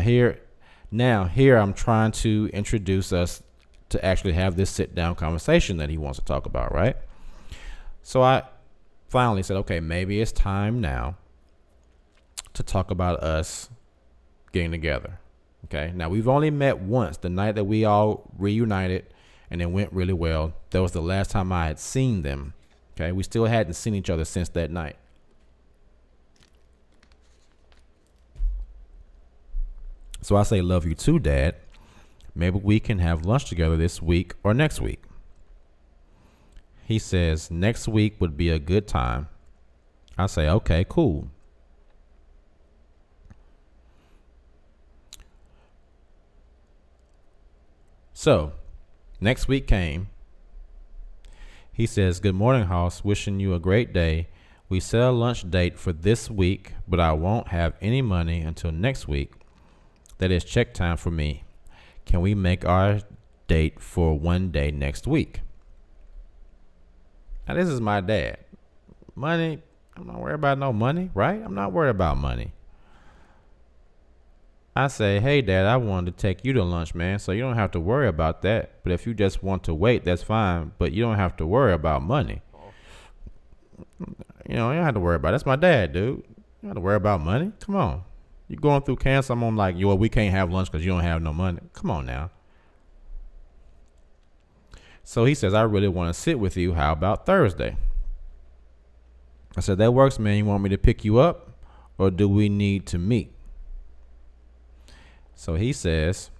here I'm trying to introduce us to actually have this sit down conversation that he wants to talk about, right? So I finally said, okay, maybe it's time now to talk about us getting together. Okay. Now we've only met once, the night that we all reunited, and it went really well. That was the last time I had seen them. Okay. We still hadn't seen each other since that night. So I say, love you too, Dad. Maybe we can have lunch together this week or next week. He says, next week would be a good time. I say, okay, cool. So, next week came. He says, good morning, Hoss. Wishing you a great day. We set a lunch date for this week, but I won't have any money until next week. That is check time for me. Can we make our date for one day next week? Now, this is my dad. Money, I'm not worried about no money, right? I'm not worried about money. I say, hey, Dad, I wanted to take you to lunch, man, so you don't have to worry about that. But if you just want to wait, that's fine. But you don't have to worry about money. You don't have to worry about it. That's my dad, dude. You don't have to worry about money. Come on. You're going through cancer. I'm like, yo, we can't have lunch because you don't have no money. Come on now. So he says, I really want to sit with you. How about Thursday? I said, that works, man. You want me to pick you up, or do we need to meet? So he says,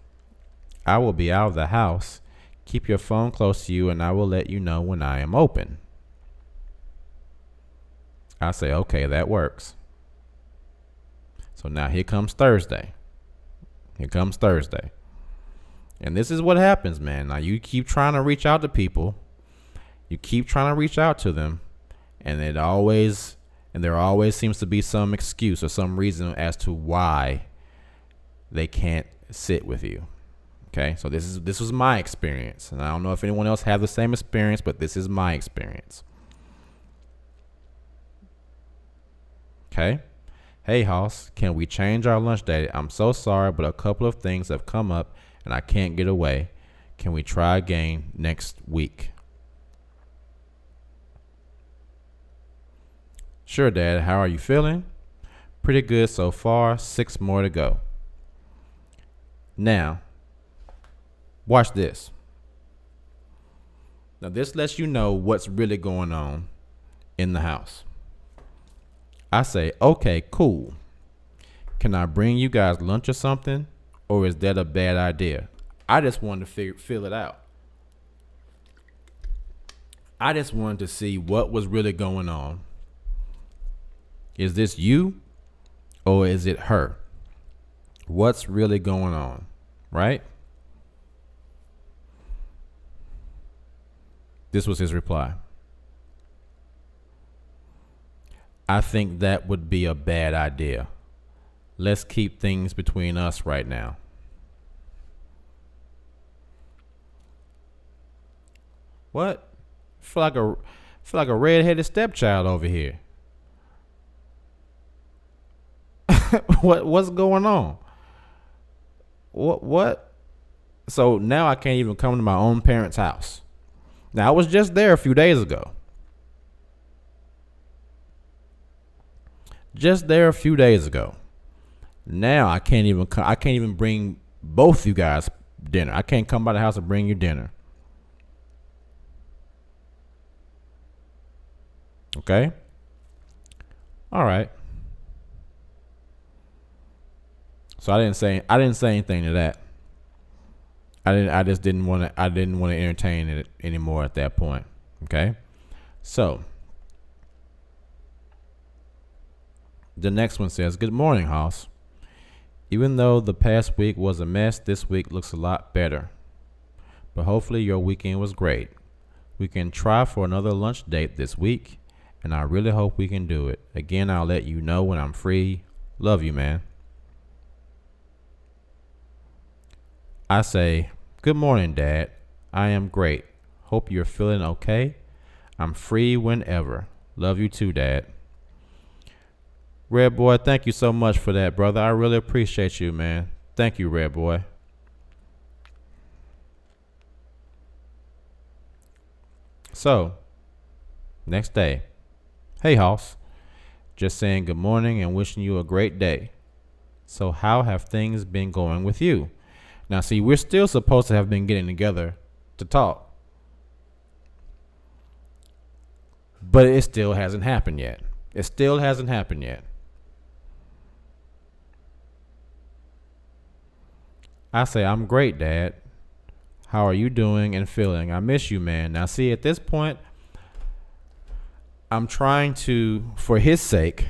I will be out of the house. Keep your phone close to you, and I will let you know when I am open. I say, okay, that works. So now here comes Thursday. Here comes Thursday. And this is what happens, man. Now you keep trying to reach out to people. You keep trying to reach out to them. And there always seems to be some excuse or some reason as to why they can't sit with you. Okay, so this was my experience, and I don't know if anyone else had the same experience, but this is my experience. Okay, hey Hoss, can we change our lunch date? I'm so sorry, but a couple of things have come up, and I can't get away. Can we try again next week? Sure, Dad. How are you feeling? Pretty good so far. 6 more to go. Now, watch this. Now, this lets you know what's really going on in the house. I say, okay, cool. Can I bring you guys lunch or something? Or is that a bad idea? I just wanted to feel it out. I just wanted to see what was really going on. Is this you or is it her? What's really going on, right? This was his reply. I think that would be a bad idea. Let's keep things between us right now. What? Feel like a red-headed stepchild over here. What's going on? What? So now I can't even come to my own parents' house. Now I was just there a few days ago. Just there a few days ago. Now I can't even bring both you guys dinner. I can't come by the house and bring you dinner. Okay? All right. So I didn't say anything to that. I didn't want to entertain it anymore at that point. Okay? So the next one says, "Good morning, Hoss. Even though the past week was a mess, this week looks a lot better. But hopefully your weekend was great. We can try for another lunch date this week, and I really hope we can do it. Again, I'll let you know when I'm free. Love you, man." I say, "Good morning, Dad. I am great. Hope you're feeling okay. I'm free whenever. Love you too, Dad." Red Boy, thank you so much for that, brother. I really appreciate you, man. Thank you, Red Boy. So, next day, hey Hoss, just saying good morning and wishing you a great day. So, how have things been going with you? Now, see, we're still supposed to have been getting together to talk, but it still hasn't happened yet. It still hasn't happened yet. I say, I'm great, Dad. How are you doing and feeling? I miss you, man. Now, see, at this point, I'm trying to, for his sake,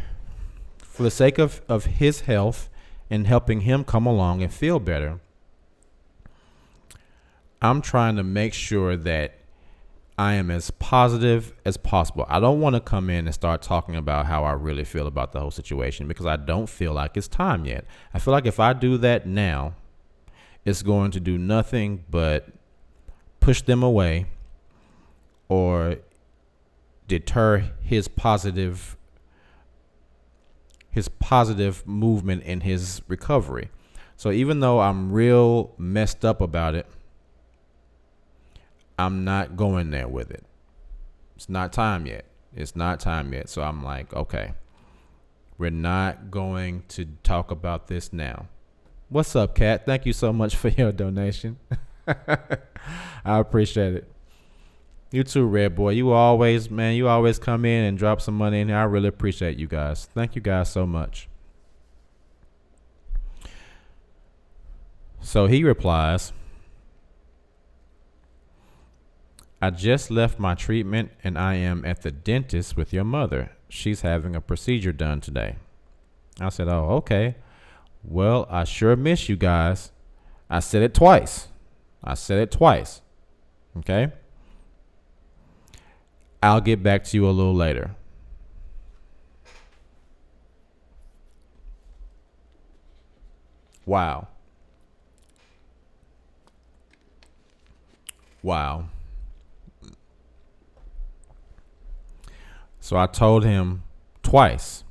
for the sake of his health and helping him come along and feel better, I'm trying to make sure that I am as positive as possible. I don't want to come in and start talking about how I really feel about the whole situation because I don't feel like it's time yet. I feel like if I do that now, it's going to do nothing but push them away or deter his positive movement in his recovery. So even though I'm real messed up about it, I'm not going there with it. It's not time yet. It's not time yet. So I'm like, okay, we're not going to talk about this now. What's up, Kat? Thank you so much for your donation. I appreciate it. You too, Red Boy. You always come in and drop some money in here. I really appreciate you guys. Thank you guys so much. So he replies, I just left my treatment and I am at the dentist with your mother. She's having a procedure done today. I said, oh, okay. Well, I sure miss you guys. I said it twice. Okay? I'll get back to you a little later. Wow. So I told him twice,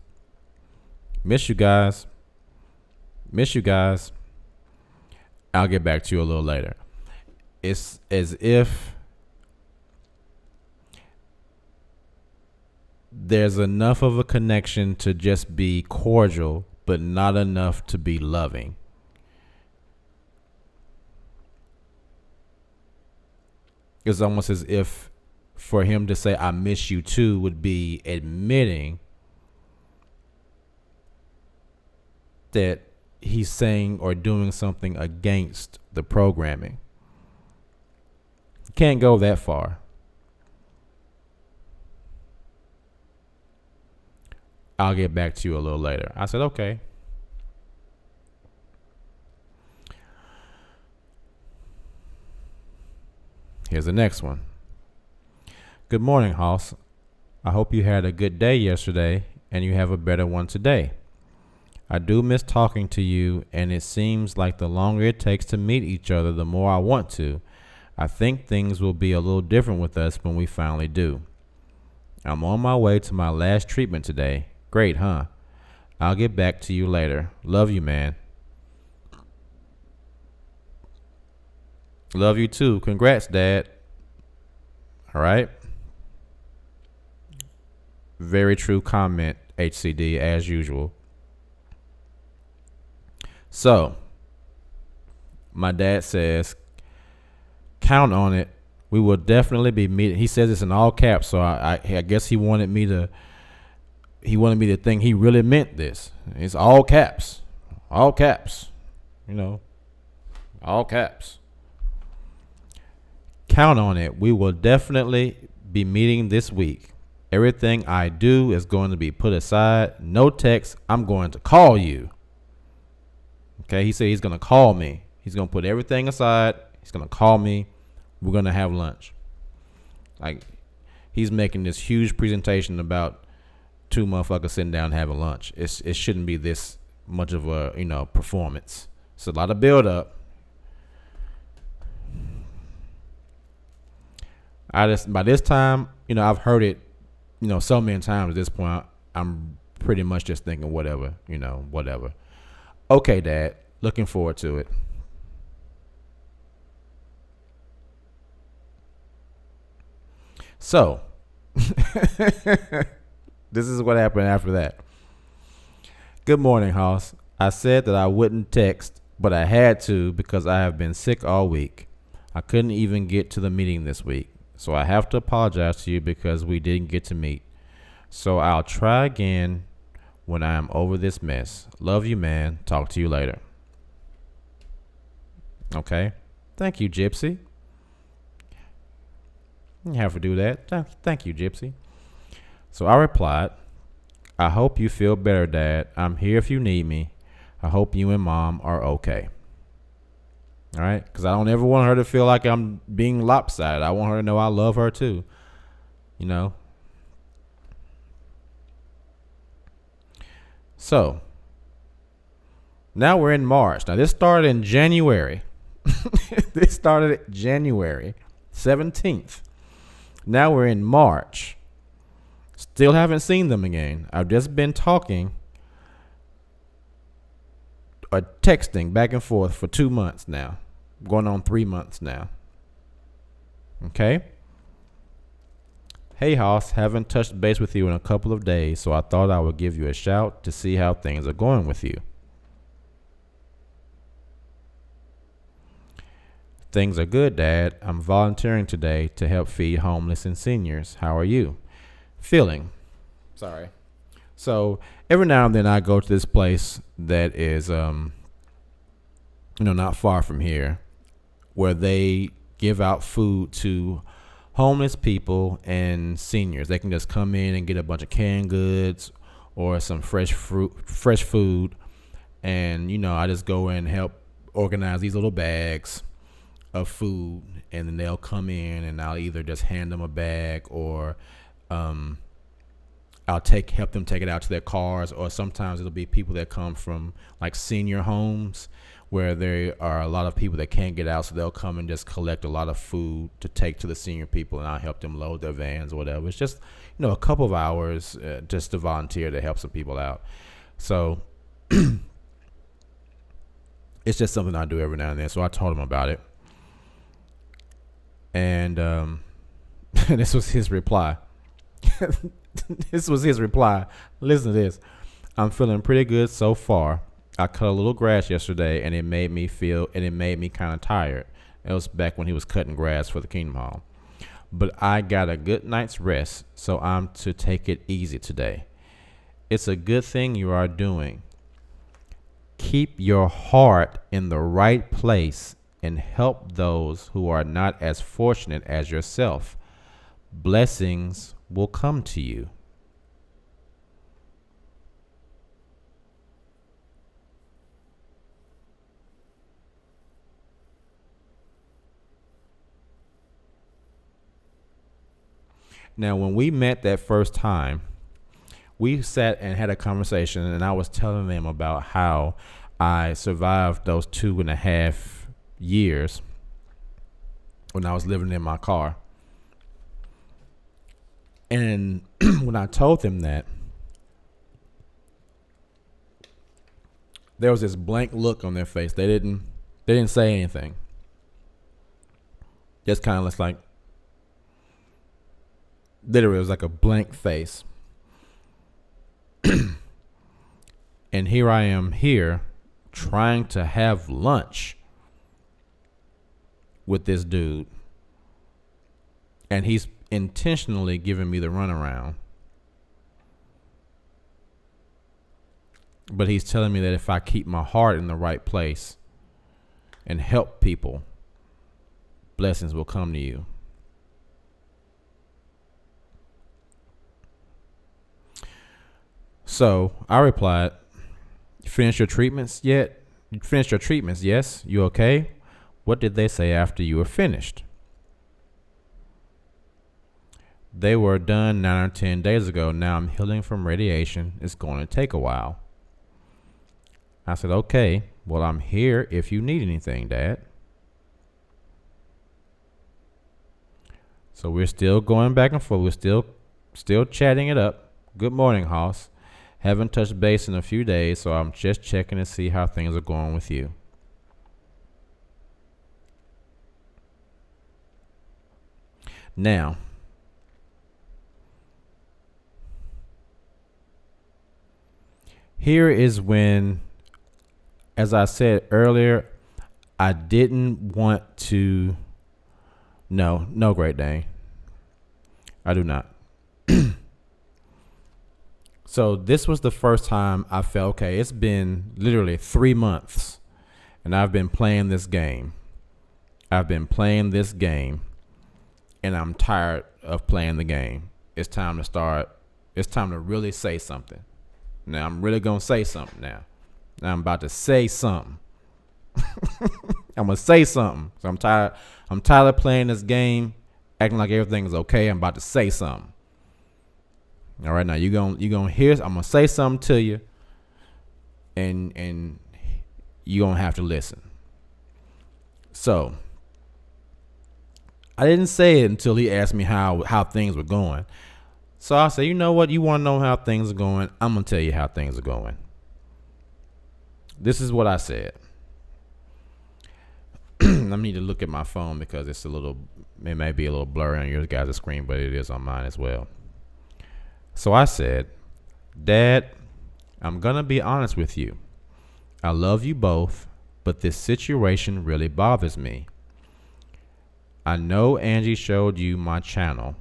miss you guys. I'll get back to you a little later. It's as if there's enough of a connection to just be cordial, but not enough to be loving. It's almost as if for him to say, I miss you too, would be admitting that he's saying or doing something against the programming. Can't go that far. I'll get back to you a little later. I said, okay. Here's the next one. Good morning, Hoss. I hope you had a good day yesterday and you have a better one today. I do miss talking to you, and it seems like the longer it takes to meet each other, the more I want to. I think things will be a little different with us when we finally do. I'm on my way to my last treatment today. Great, huh? I'll get back to you later. Love you, man. Love you too. Congrats, Dad. All right. Very true comment, HCD, as usual. So, my dad says, count on it. We will definitely be meeting. He says it's in all caps, so I guess he wanted me to think he really meant this. It's all caps. All caps. All caps. Count on it. We will definitely be meeting this week. Everything I do is going to be put aside. No text. I'm going to call you. Okay, he said he's going to call me. He's going to put everything aside. He's going to call me. We're going to have lunch. Like, he's making this huge presentation about two motherfuckers sitting down having lunch. It shouldn't be this much of a, performance. It's a lot of build up. By this time, I've heard it, so many times at this point, I'm pretty much just thinking whatever. Okay, Dad. Looking forward to it. So, this is what happened after that. Good morning, Hoss. I said that I wouldn't text, but I had to because I have been sick all week. I couldn't even get to the meeting this week. So I have to apologize to you because we didn't get to meet. So I'll try again when I am over this mess. Love you, man. Talk to you later. Okay. Thank you, Gypsy. You have to do that. Thank you, Gypsy. So I replied, I hope you feel better, Dad. I'm here if you need me. I hope you and Mom are okay. All right? Because I don't ever want her to feel like I'm being lopsided. I want her to know I love her too. You know? So, now we're in March. Now, this started in January. This started January 17th. Now we're in March. Still haven't seen them again. I've just been talking or texting back and forth for 2 months now. Going on 3 months now. Okay? Hey, Hoss, haven't touched base with you in a couple of days, so I thought I would give you a shout to see how things are going with you. Things are good, Dad. I'm volunteering today to help feed homeless and seniors. How are you? Feeling. Sorry. So every now and then I go to this place that is, not far from here, where they give out food to homeless people and seniors. They can just come in and get a bunch of canned goods or some fresh food. And, I just go in and help organize these little bags of food, and then they'll come in and I'll either just hand them a bag or I'll help them take it out to their cars, or sometimes it'll be people that come from like senior homes where there are a lot of people that can't get out, so they'll come and just collect a lot of food to take to the senior people, and I'll help them load their vans or whatever. It's just a couple of hours just to volunteer to help some people out. So it's just something I do every now and then. So I told him about it. And this was his reply. This was his reply. Listen to this. I'm feeling pretty good so far. I cut a little grass yesterday, and it made me kind of tired. It was back when he was cutting grass for the Kingdom Hall. But I got a good night's rest, so I'm to take it easy today. It's a good thing you are doing. Keep your heart in the right place and help those who are not as fortunate as yourself. Blessings will come to you. Now, when we met that first time, we sat and had a conversation, and I was telling them about how I survived those 2.5 years when I was living in my car. And when I told them that, there was this blank look on their face. They didn't say anything. Just kind of like, literally, it was like a blank face. And here I am trying to have lunch with this dude, and he's intentionally giving me the runaround. But he's telling me that if I keep my heart in the right place and help people, blessings will come to you. So I replied, "You finished your treatments yet? You finished your treatments? Yes. You okay? What did they say after you were finished?" "They were done 9 or 10 days ago. Now I'm healing from radiation. It's going to take a while." I said, "Okay, well, I'm here if you need anything, Dad." So we're still going back and forth. We're still chatting it up. "Good morning, Hoss. Haven't touched base in a few days, so I'm just checking to see how things are going with you." Now, Here is when, as I said earlier, I didn't want to. No, Great Dane. I do not. So this was the first time I felt, okay, it's been literally 3 months and I've been playing this game. And I'm tired of playing the game. It's time to start. It's time to really say something. Now I'm really going to say something now. Now I'm about to say something. I'm going to say something. So I'm tired of playing this game, acting like everything is okay. I'm about to say something. All right, now you're gonna hear. I'm gonna say something to you, and you're gonna have to listen. So I didn't say it until he asked me how things were going. So I said, you know what? You want to know how things are going? I'm gonna tell you how things are going. This is what I said. I need to look at my phone because it may be a little blurry on your guys' screen, but it is on mine as well. So I said, Dad, I'm going to be honest with you. I love you both, but this situation really bothers me. I know Angie showed you my channel,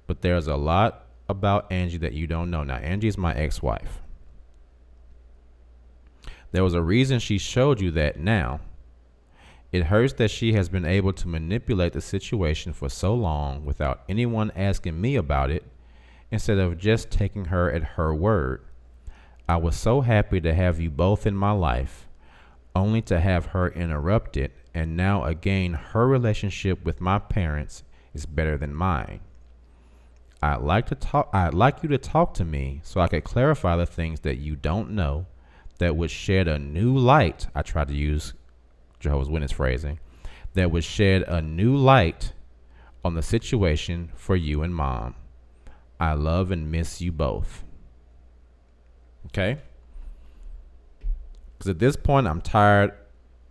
but there's a lot about Angie that you don't know. Now, Angie is my ex-wife. There was a reason she showed you that now. It hurts that she has been able to manipulate the situation for so long without anyone asking me about it, instead of just taking her at her word. I was so happy to have you both in my life, only to have her interrupt it, and now again her relationship with my parents is better than mine. I'd like you to talk to me so I could clarify the things that you don't know that would shed a new light. I tried to use Jehovah's Witness phrasing. That would shed a new light on the situation for you and Mom. I love and miss you both. Okay? Because at this point, I'm tired.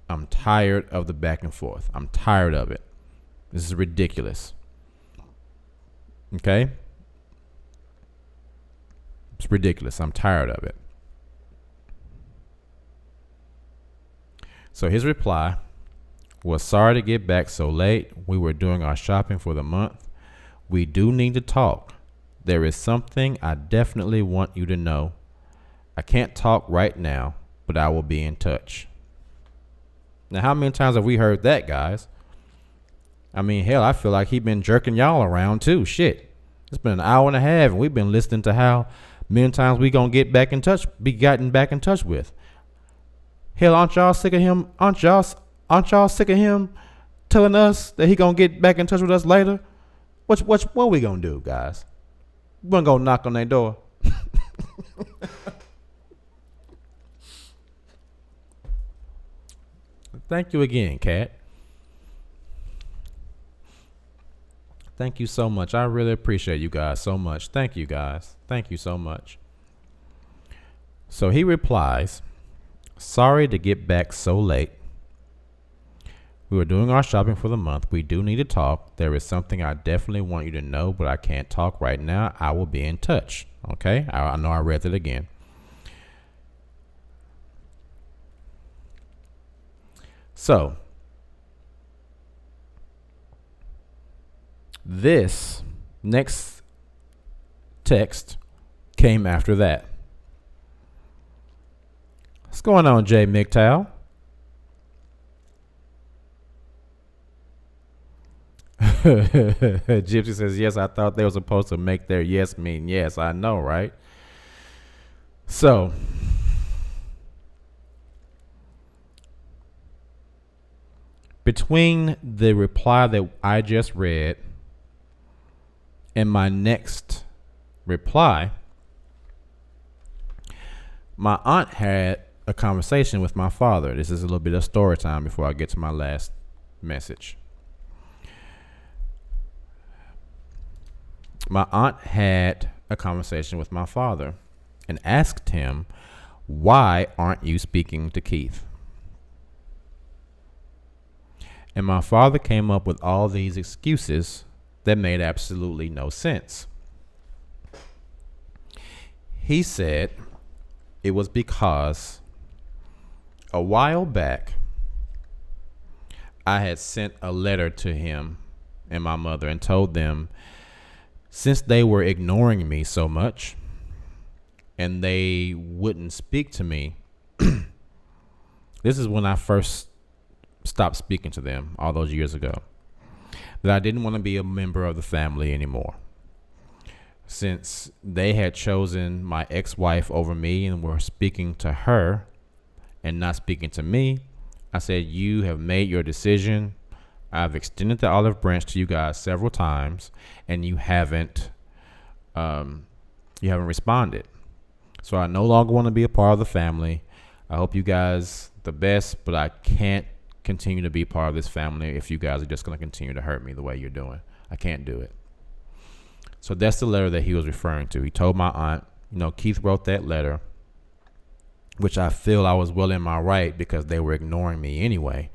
I'm tired of the back and forth. I'm tired of it. This is ridiculous. Okay? It's ridiculous. I'm tired of it. So his reply was, sorry to get back so late. We were doing our shopping for the month. We do need to talk. There is something I definitely want you to know. I can't talk right now, but I will be in touch. Now, how many times have we heard that, guys? I mean, hell, I feel like he's been jerking y'all around too. Shit. It's been an hour and a half, and we've been listening to how many times we gonna be gotten back in touch with. Hell, aren't y'all sick of him? Aren't y'all sick of him telling us that he gonna get back in touch with us later? What we gonna do, guys? We're going to go knock on their door. Thank you again, Kat. Thank you so much. I really appreciate you guys so much. Thank you, guys. Thank you so much. So he replies, sorry to get back so late. We were doing our shopping for the month. We do need to talk. There is something I definitely want you to know, but I can't talk right now. I will be in touch. Okay? I know I read it again. So, this next text came after that. What's going on, Jay MGTOW? Gypsy says, yes, I thought they were supposed to make their yes mean yes. I know, right? So, between the reply that I just read and my next reply, my aunt had a conversation with my father. This is a little bit of story time before I get to my last message. My aunt had a conversation with my father and asked him, why aren't you speaking to Keith? And my father came up with all these excuses that made absolutely no sense. He said, It was because a while back, I had sent a letter to him and my mother and told them, since they were ignoring me so much and they wouldn't speak to me, this is when I first stopped speaking to them all those years ago, that I didn't want to be a member of the family anymore. Since they had chosen my ex-wife over me and were speaking to her and not speaking to me, I said, you have made your decision. I've extended the olive branch to you guys several times, and you haven't responded. So I no longer want to be a part of the family. I hope you guys the best, but I can't continue to be part of this family if you guys are just going to continue to hurt me the way you're doing. I can't do it. So that's the letter that he was referring to. He told my aunt, Keith wrote that letter, which I feel I was well in my right because they were ignoring me anyway.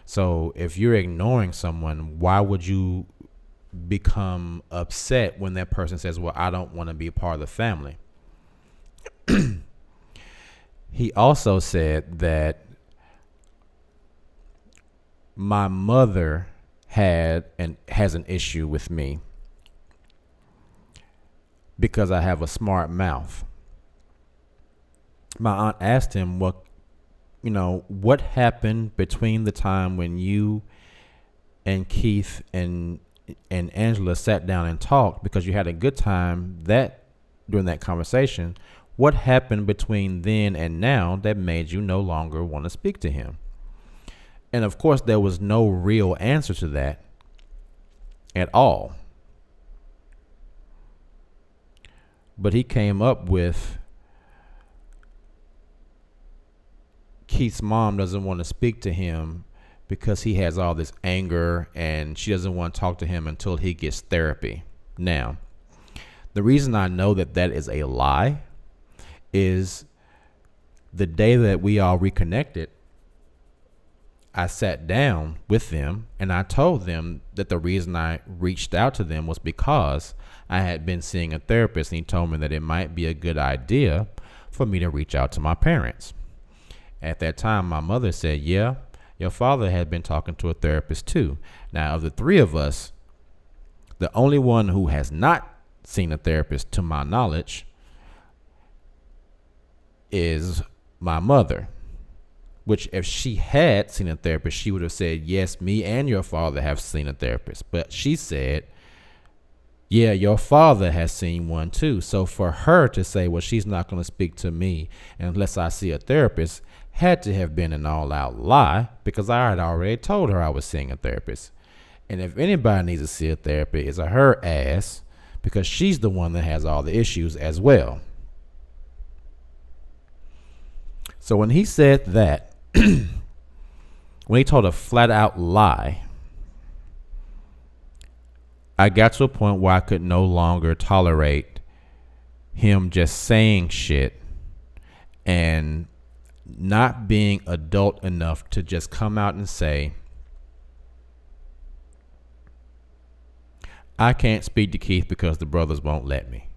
So if you're ignoring someone, why would you become upset when that person says, well, I don't want to be a part of the family? He also said that my mother has an issue with me because I have a smart mouth. My aunt asked him, what happened between the time when you and Keith and Angela sat down and talked, because you had a good time during that conversation. What happened between then and now that made you no longer want to speak to him? And of course, there was no real answer to that at all. But he came up with, Keith's mom doesn't want to speak to him because he has all this anger and she doesn't want to talk to him until he gets therapy. Now, the reason I know that is a lie is the day that we all reconnected, I sat down with them and I told them that the reason I reached out to them was because I had been seeing a therapist, and he told me that it might be a good idea for me to reach out to my parents. At that time, my mother said, yeah, your father had been talking to a therapist too. Now, of the three of us, the only one who has not seen a therapist, to my knowledge, is my mother. Which, if she had seen a therapist, she would have said, yes, me and your father have seen a therapist. But she said, yeah, your father has seen one too. So for her to say, well, she's not going to speak to me unless I see a therapist, had to have been an all-out lie, because I had already told her I was seeing a therapist. And if anybody needs to see a therapist, it's her ass, because she's the one that has all the issues as well. So when he said that, when he told a flat-out lie, I got to a point where I could no longer tolerate him just saying shit and not being adult enough to just come out and say, I can't speak to Keith because the brothers won't let me.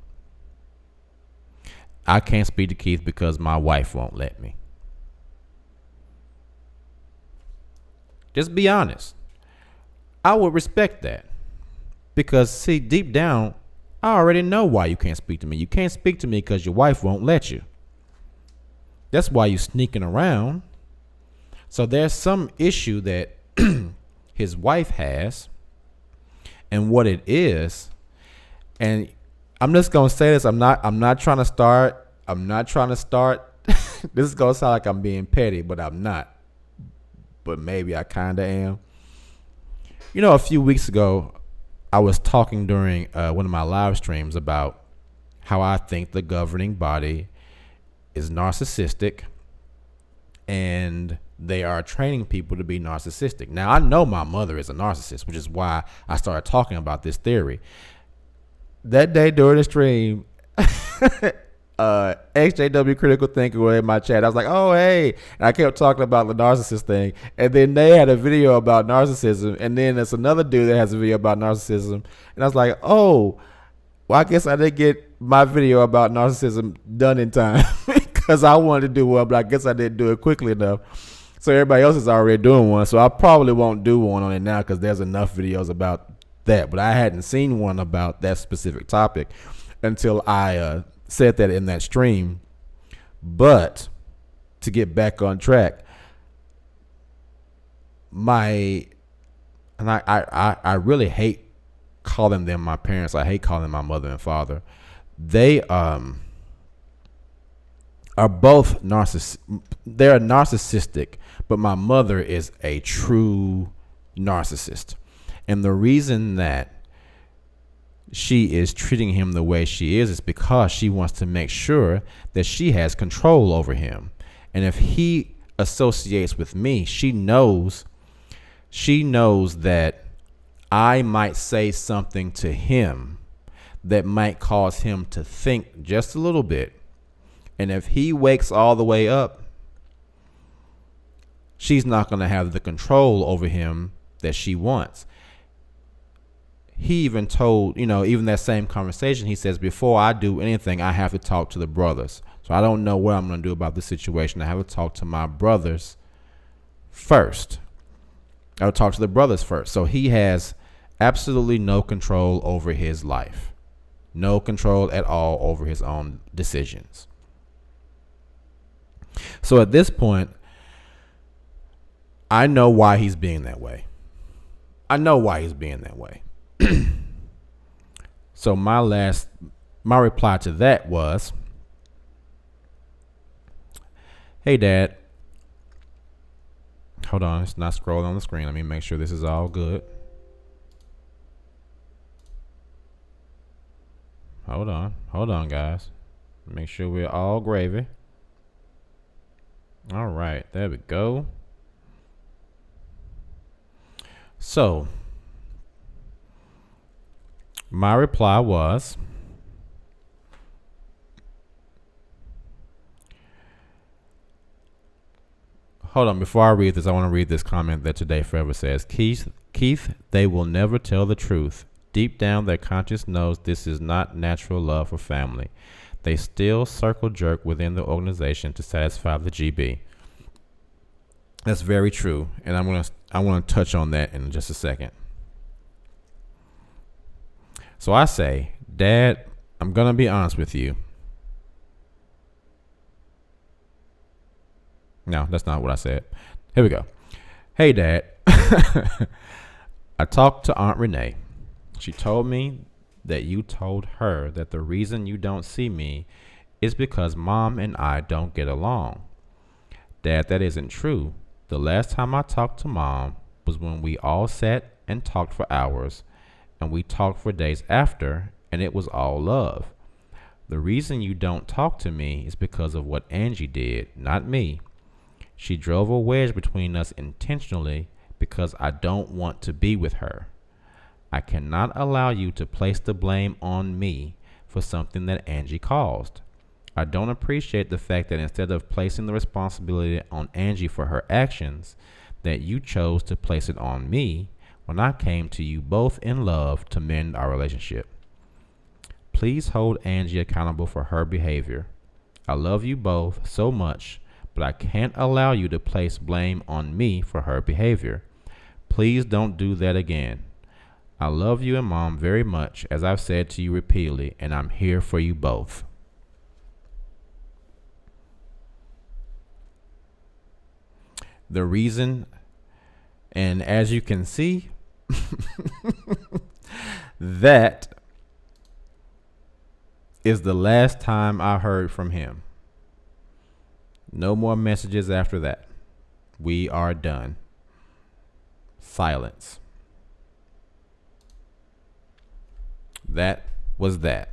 I can't speak to Keith because my wife won't let me. Just be honest. I would respect that. Because, see, deep down, I already know why you can't speak to me. You can't speak to me because your wife won't let you. That's why you're sneaking around. So there's some issue that his wife has, and what it is. And I'm just gonna say this. I'm not trying to start. This is gonna sound like I'm being petty, but I'm not. But maybe I kinda am. A few weeks ago, I was talking during one of my live streams about how I think the governing body is narcissistic and they are training people to be narcissistic. Now, I know my mother is a narcissist, which is why I started talking about this theory. That day during the stream, XJW Critical Thinker was in my chat. I was like, oh, hey. And I kept talking about the narcissist thing. And then they had a video about narcissism. And then there's another dude that has a video about narcissism. And I was like, oh, well, I guess I didn't get my video about narcissism done in time. because I wanted to do one, but I guess I didn't do it quickly enough. So everybody else is already doing one. So I probably won't do one on it now because there's enough videos about that. But I hadn't seen one about that specific topic until I said that in that stream. But to get back on track, I really hate calling them my parents. I hate calling them my mother and father. They are both they're narcissistic, but my mother is a true narcissist. And the reason that she is treating him the way she is because she wants to make sure that she has control over him. And if he associates with me, she knows that I might say something to him that might cause him to think just a little bit. And if he wakes all the way up, she's not going to have the control over him that she wants. He even told, even that same conversation, he says, before I do anything, I have to talk to the brothers. So I don't know what I'm going to do about this situation. I have to talk to my brothers first. I would talk to the brothers first. So he has absolutely no control over his life. No control at all over his own decisions. So at this point, I know why he's being that way. So my reply to that was, hey, Dad. Hold on, it's not scrolling on the screen. Let me make sure this is all good. Hold on, guys. Make sure we're all gravy. All right, there we go. So, my reply was, hold on, before I read this, I want to read this comment that Today Forever says, Keith, they will never tell the truth. Deep down, their conscience knows this is not natural love for family. They still circle jerk within the organization to satisfy the GB. That's very true, and I want to touch on that in just a second. So I say, Dad, I'm going to be honest with you. No, that's not what I said. Here we go. Hey, Dad. I talked to Aunt Renee. She told me that you told her that the reason you don't see me is because Mom and I don't get along. Dad, that isn't true. The last time I talked to Mom was when we all sat and talked for hours, and we talked for days after, and it was all love. The reason you don't talk to me is because of what Angie did, not me. She drove a wedge between us intentionally because I don't want to be with her. I cannot allow you to place the blame on me for something that Angie caused. I don't appreciate the fact that instead of placing the responsibility on Angie for her actions, that you chose to place it on me when I came to you both in love to mend our relationship. Please hold Angie accountable for her behavior. I love you both so much, but I can't allow you to place blame on me for her behavior. Please don't do that again. I love you and Mom very much, as I've said to you repeatedly, and I'm here for you both. The reason, and as you can see, that is the last time I heard from him. No more messages after that. We are done. Silence. That was that.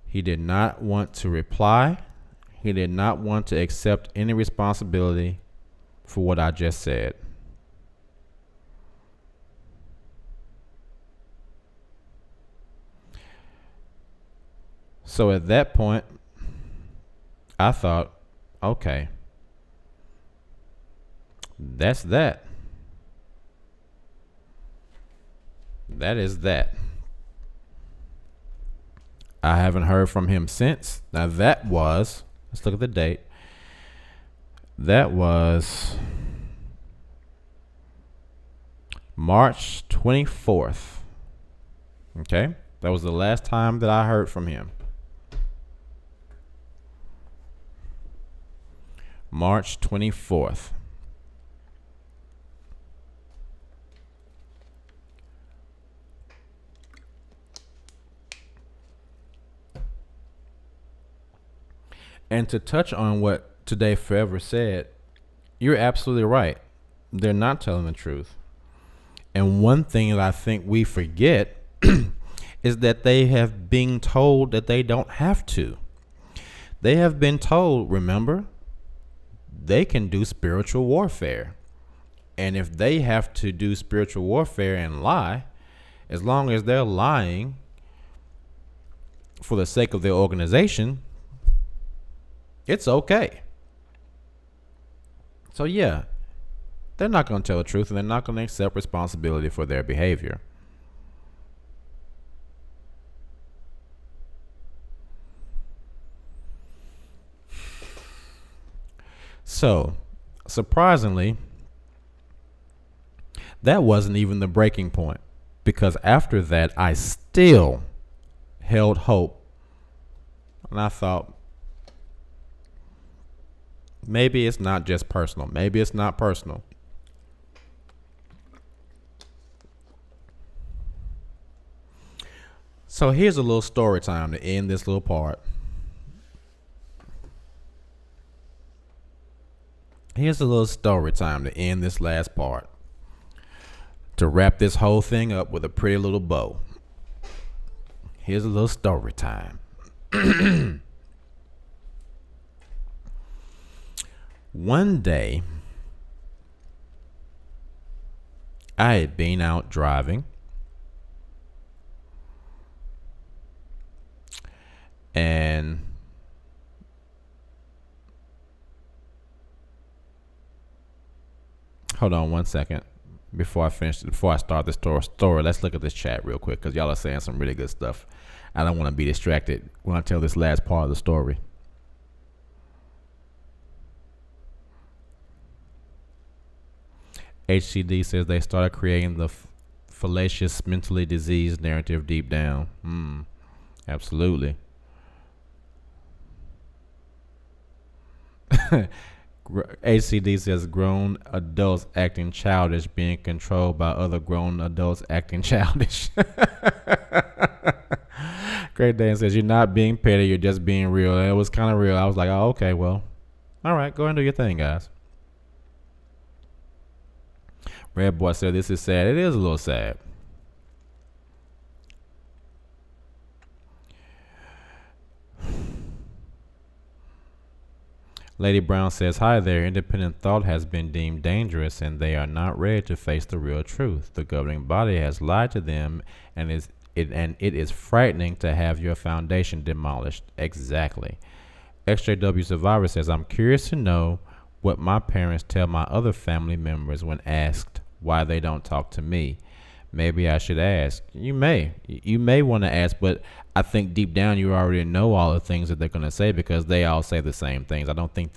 He did not want to reply. He did not want to accept any responsibility for what I just said. So at that point, I thought, okay, that's that. That is that. I haven't heard from him since. Now that was, let's look at the date. That was March 24th. Okay? That was the last time that I heard from him. March 24th. And to touch on what Today Forever said, you're absolutely right. They're not telling the truth. And one thing that I think we forget is that they have been told that they don't have to. They have been told, remember, they can do spiritual warfare. And if they have to do spiritual warfare and lie, as long as they're lying for the sake of their organization, it's okay. So yeah, they're not going to tell the truth, and they're not going to accept responsibility for their behavior. So, surprisingly, that wasn't even the breaking point, because after that, I still held hope. And I thought, maybe it's not just personal. Maybe it's not personal. So here's a little story time to end this little part. Here's a little story time to end this last part. To wrap this whole thing up with a pretty little bow. Here's a little story time. One day, I had been out driving, and hold on one second before I start the story. Let's look at this chat real quick, because y'all are saying some really good stuff. I don't want to be distracted when I tell this last part of the story. HCD says they started creating the fallacious, mentally diseased narrative deep down. Absolutely. HCD says grown adults acting childish, being controlled by other grown adults acting childish. Great Dan says you're not being petty, you're just being real. And it was kind of real. I was like, oh, okay, well, all right, go ahead and do your thing, guys. Red Boy said this is sad. It is a little sad. Lady Brown says, hi there. Independent thought has been deemed dangerous, and they are not ready to face the real truth. The governing body has lied to them, and it is frightening to have your foundation demolished. Exactly. XJW Survivor says, I'm curious to know what my parents tell my other family members when asked why they don't talk to me. Maybe I should ask. You may want to ask, but I think deep down you already know all the things that they're going to say, because they all say the same things. I don't think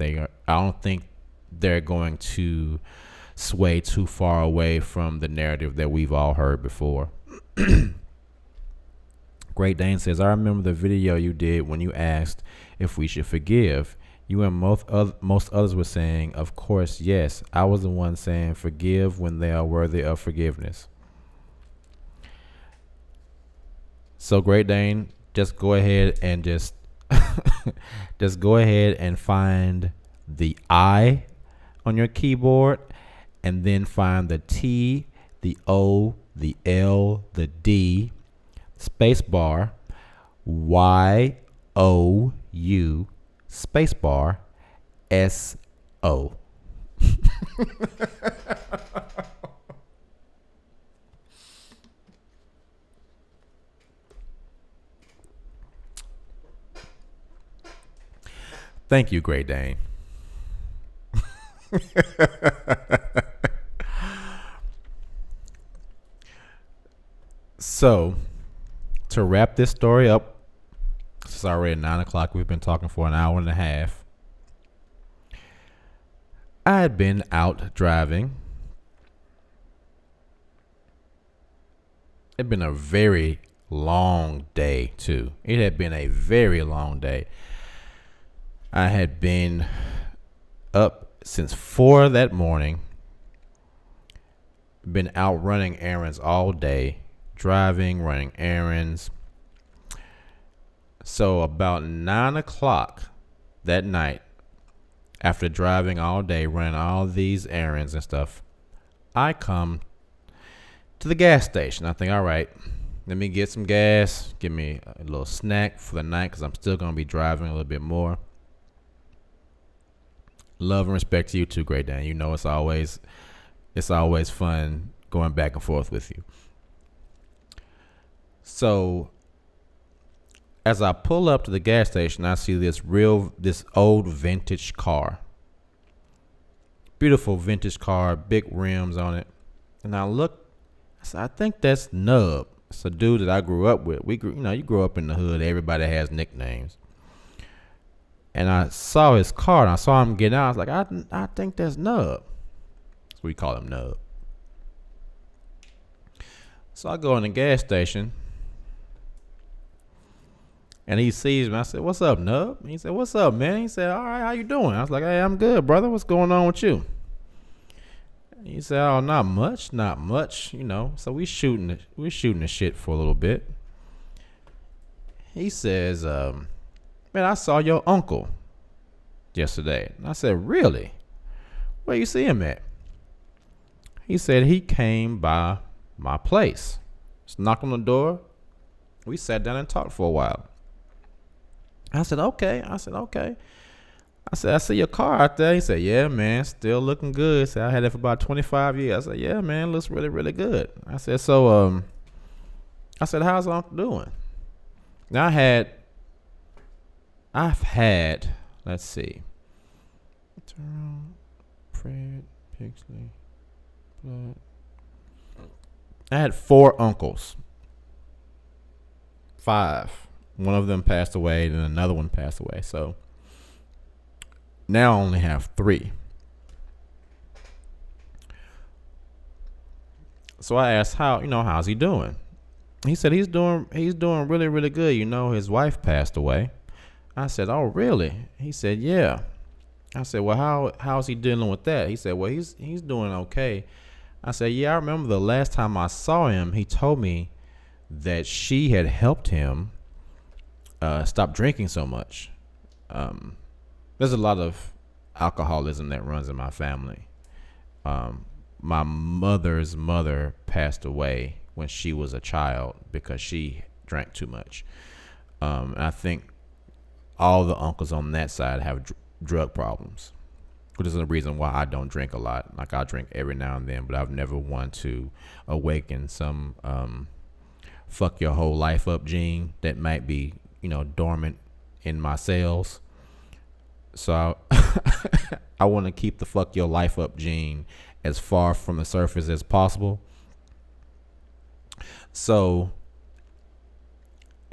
they're going to sway too far away from the narrative that we've all heard before. Great Dane says, I remember the video you did when you asked if we should forgive. You and most others were saying, of course, yes. I was the one saying forgive when they are worthy of forgiveness. So Great Dane, just go ahead and just go ahead and find the I on your keyboard, and then find the T, the O, the L, the D, space bar, YOU, space bar, SO. Thank you, Great Dane. So, to wrap this story up It's already 9 o'clock. We've been talking for an hour and a half. I had been out driving. It'd been a very long day, too. It had been a very long day. I had been up since 4 that morning. Been out running errands all day. Driving, running errands. So about 9 o'clock that night, after driving all day, running all these errands and stuff, I come to the gas station. I think, all right, let me get some gas, give me a little snack for the night because I'm still going to be driving a little bit more. Love and respect to you too, Great Dan. You know it's always fun going back and forth with you. So as I pull up to the gas station, I see this old vintage car. Beautiful vintage car, big rims on it. And I look, I said, I think that's Nub. It's a dude that I grew up with. You grow up in the hood, everybody has nicknames. And I saw his car and I saw him get out. I was like, I think that's Nub. So we call him Nub. So I go in the gas station. And he sees me. I said, "What's up, Nub?" He said, "What's up, man?" He said, "All right, how you doing?" I was like, "Hey, I'm good, brother. What's going on with you?" He said, "Oh, not much. So we shooting the shit for a little bit. He says, "Man, I saw your uncle yesterday." And I said, "Really? Where you see him at?" He said he came by my place. Just knocked on the door. We sat down and talked for a while. I said, okay. I said, I see your car out there. He said, yeah, man, still looking good. He said, I had it for about 25 years. I said, yeah, man, looks really, really good. I said, how's Uncle doing? Now I've had, let's see. Fred, Pixley, Blood. I had 4 uncles. 5. One of them passed away, then another one passed away. So now I only have 3. So I asked how's he doing? He said he's doing really, really good. His wife passed away. I said, oh, really? He said, yeah. I said, well, how's he dealing with that? He said, well, he's doing okay. I said, yeah, I remember the last time I saw him, he told me that she had helped him stop drinking so much. There's a lot of alcoholism that runs in my family. My mother's mother passed away when she was a child because she drank too much. I think all the uncles on that side have drug problems, which is the reason why I don't drink a lot. Like I drink every now and then, but I've never wanted to awaken some fuck your whole life up gene that might be dormant in my cells. So I want to keep the fuck your life up gene as far from the surface as possible. So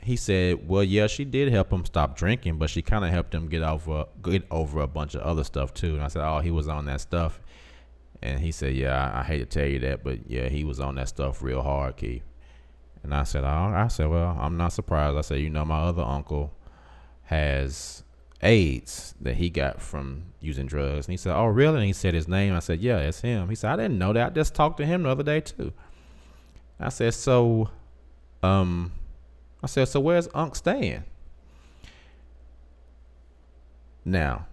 he said, well, yeah, she did help him stop drinking, but she kind of helped him get over a bunch of other stuff too. And I said, oh, he was on that stuff. And he said, yeah, I hate to tell you that, but yeah, he was on that stuff real hard, Keith. And I said, well, I'm not surprised. I said, my other uncle has AIDS that he got from using drugs. And he said, oh, really? And he said his name. I said, yeah, it's him. He said, I didn't know that. I just talked to him the other day too. I said, so where's Unc staying? Now,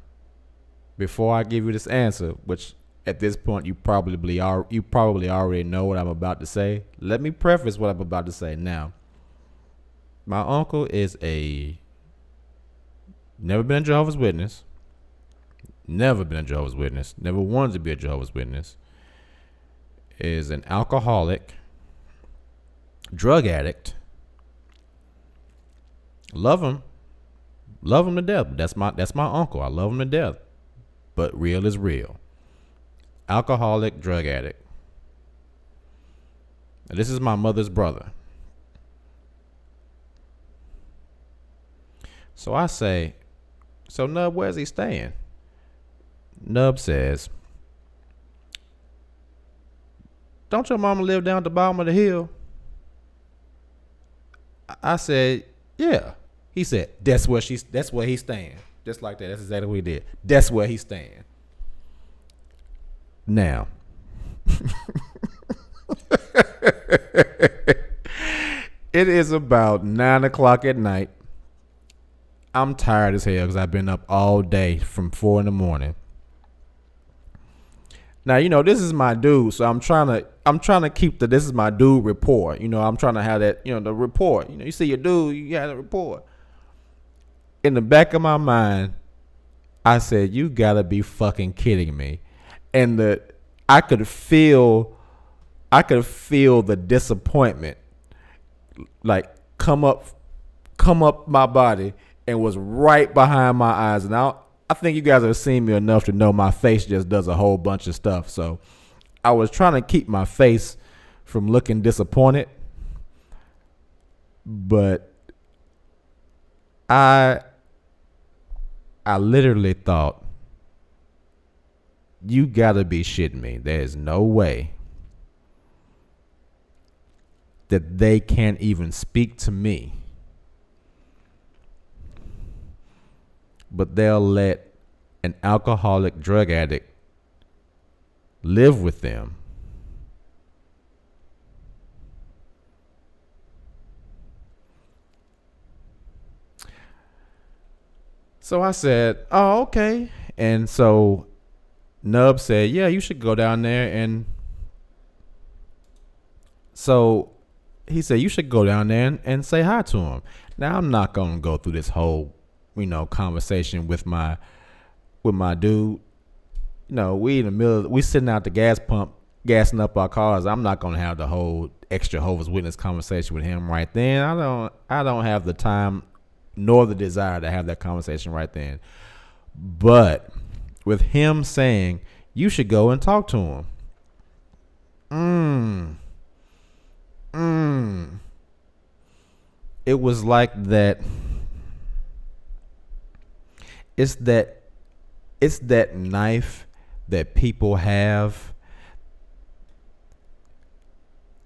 before I give you this answer, which at this point you probably already know what I'm about to say, let me preface what I'm about to say. Now, my uncle is never been a Jehovah's Witness, never wanted to be a Jehovah's Witness, is an alcoholic, drug addict. Love him to death. That's my uncle. I love him to death. But real is real. Alcoholic, drug addict. This is my mother's brother. So I say, so Nub, where's he staying? Nub says, don't your mama live down at the bottom of the hill? I said, yeah. He said, that's where he's staying. Just like that. That's exactly what he did. That's where he's staying. Now, it is about 9 o'clock at night. I'm tired as hell because I've been up all day from 4 in the morning. Now, this is my dude, so I'm trying to keep this is my dude rapport. I'm trying to have that, the rapport. You see your dude, you got a rapport. In the back of my mind, I said, you gotta be fucking kidding me. And I could feel the disappointment like come up my body and was right behind my eyes. And I think you guys have seen me enough to know my face just does a whole bunch of stuff. So I was trying to keep my face from looking disappointed. But I literally thought, you gotta be shitting me. There's no way that they can't even speak to me, but they'll let an alcoholic drug addict live with them. So I said, oh, okay. And so Nub said, yeah, you should go down there. And so he said, you should go down there and say hi to him. Now, I'm not going to go through this whole, conversation with my dude. We in the middle, we sitting out the gas pump, gassing up our cars. I'm not going to have the whole extra Jehovah's Witness conversation with him right then. I don't have the time nor the desire to have that conversation right then. But with him saying, you should go and talk to him. It was like that. It's that knife that people have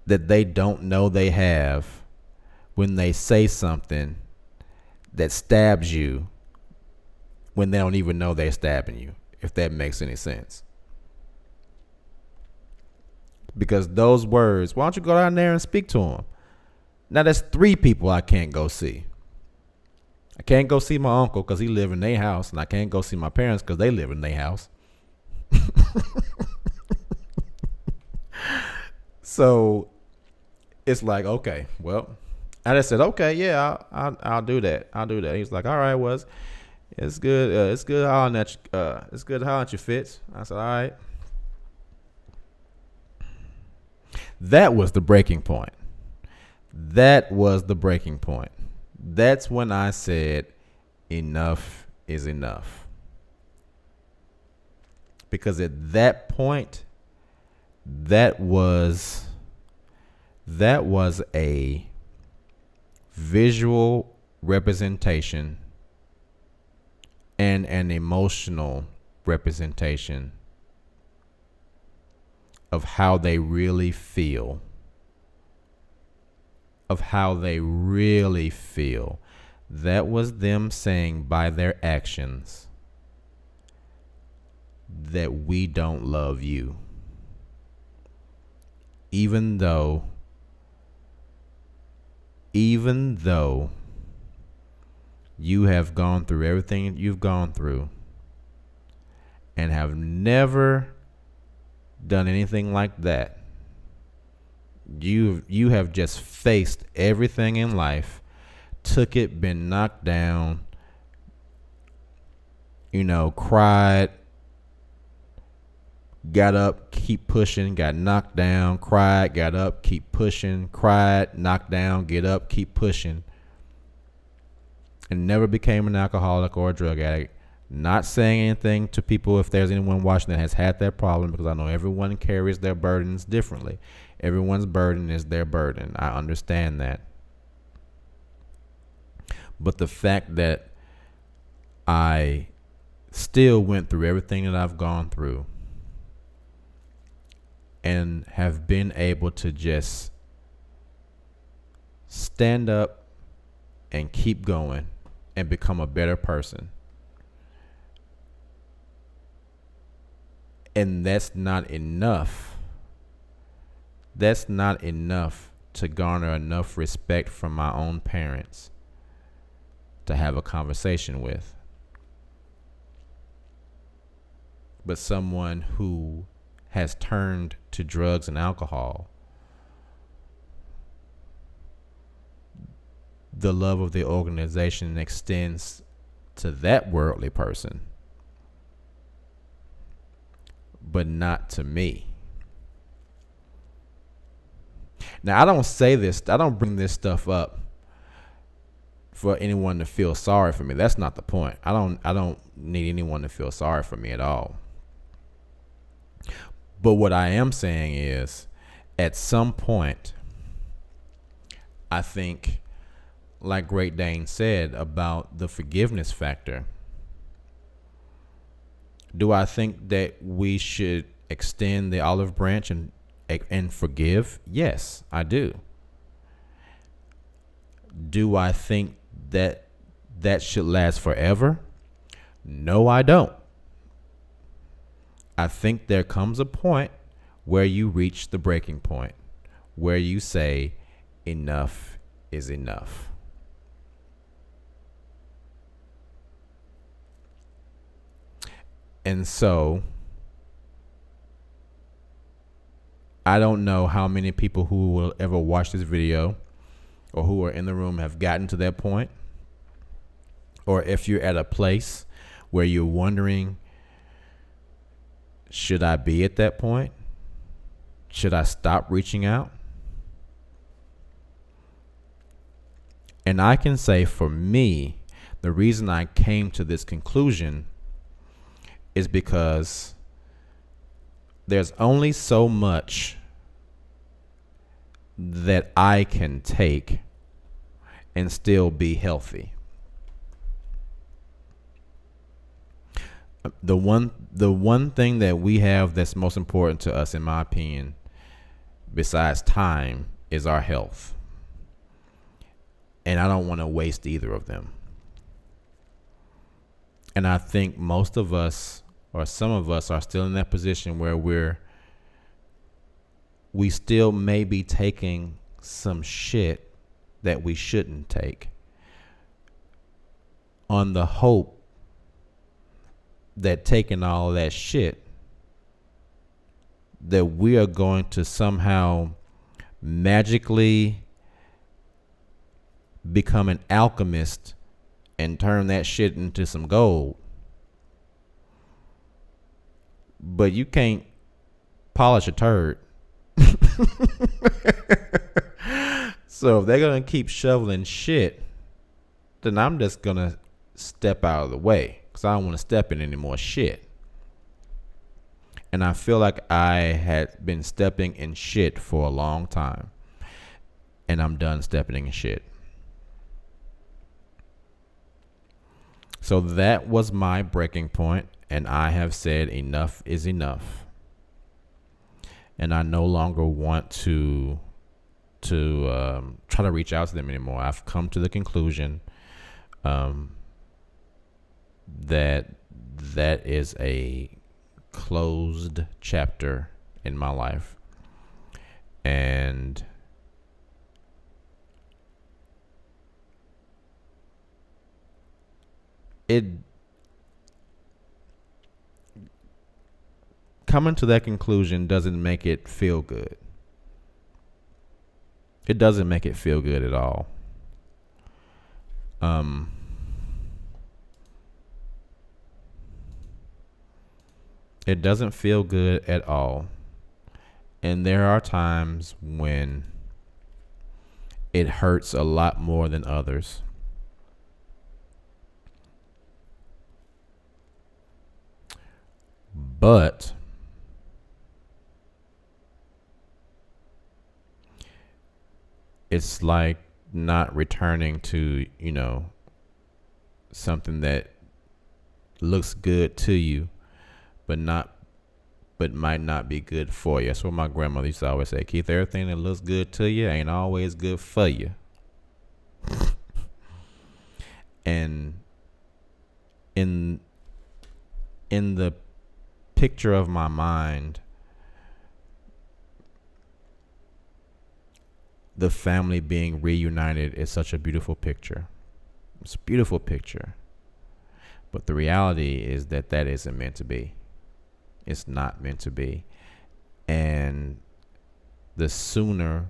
that they don't know they have when they say something that stabs you when they don't even know they're stabbing you, if that makes any sense. Because those words, why don't you go down there and speak to them? Now, there's 3 people I can't go see. I can't go see my uncle because he live in their house, and I can't go see my parents because they live in their house. So it's like, okay, well, I just said, okay, yeah, I'll do that. He's like, all right, it's good. It's good hollering at you. It's good hollering at you, Fitz. I said, all right. That was the breaking point. That's when I said, enough is enough. Because at that point, that was a visual representation and an emotional representation of how they really feel. That was them saying by their actions that we don't love you. Even though you have gone through everything you've gone through and have never done anything like that. You have just faced everything in life, took it, been knocked down, cried, got up, keep pushing, got knocked down, cried, got up, keep pushing, cried, knocked down, get up, keep pushing, and never became an alcoholic or a drug addict. Not saying anything to people if there's anyone watching that has had that problem, because I know everyone carries their burdens differently. Everyone's burden is their burden. I understand that. But the fact that I still went through everything that I've gone through and have been able to just stand up and keep going and become a better person. And that's not enough. That's not enough to garner enough respect from my own parents to have a conversation with. But someone who has turned to drugs and alcohol, the love of the organization extends to that worldly person, but not to me. Now, I don't bring this stuff up for anyone to feel sorry for me. That's not the point. I don't need anyone to feel sorry for me at all. But what I am saying is, at some point, I think, like Great Dane said about the forgiveness factor, do I think that we should extend the olive branch and forgive? Yes, I do. Do I think that should last forever? No, I don't. I think there comes a point where you reach the breaking point, where you say, enough is enough. And so, I don't know how many people who will ever watch this video or who are in the room have gotten to that point. Or if you're at a place where you're wondering, should I be at that point? Should I stop reaching out? And I can say for me, the reason I came to this conclusion is because there's only so much that I can take and still be healthy. The one thing that we have that's most important to us, in my opinion, besides time, is our health. And I don't want to waste either of them. And I think most of us, or some of us, are still in that position where we still may be taking some shit that we shouldn't take, on the hope that taking all of that shit, that we are going to somehow magically become an alchemist and turn that shit into some gold. But you can't polish a turd. So if they're going to keep shoveling shit, then I'm just going to step out of the way, because I don't want to step in any more shit. And I feel like I had been stepping in shit for a long time, and I'm done stepping in shit. So that was my breaking point, and I have said enough is enough. And I no longer want to try to reach out to them anymore. I've come to the conclusion that is a closed chapter in my life. And coming to that conclusion doesn't make it feel good. It doesn't make it feel good at all. It doesn't feel good at all. And there are times when it hurts a lot more than others. But it's like not returning to, something that looks good to you, but might not be good for you. That's what my grandmother used to always say. Keith, everything that looks good to you ain't always good for you. And in the picture of my mind, the family being reunited is such a beautiful picture. It's a beautiful picture. But the reality is that isn't meant to be. It's not meant to be. And the sooner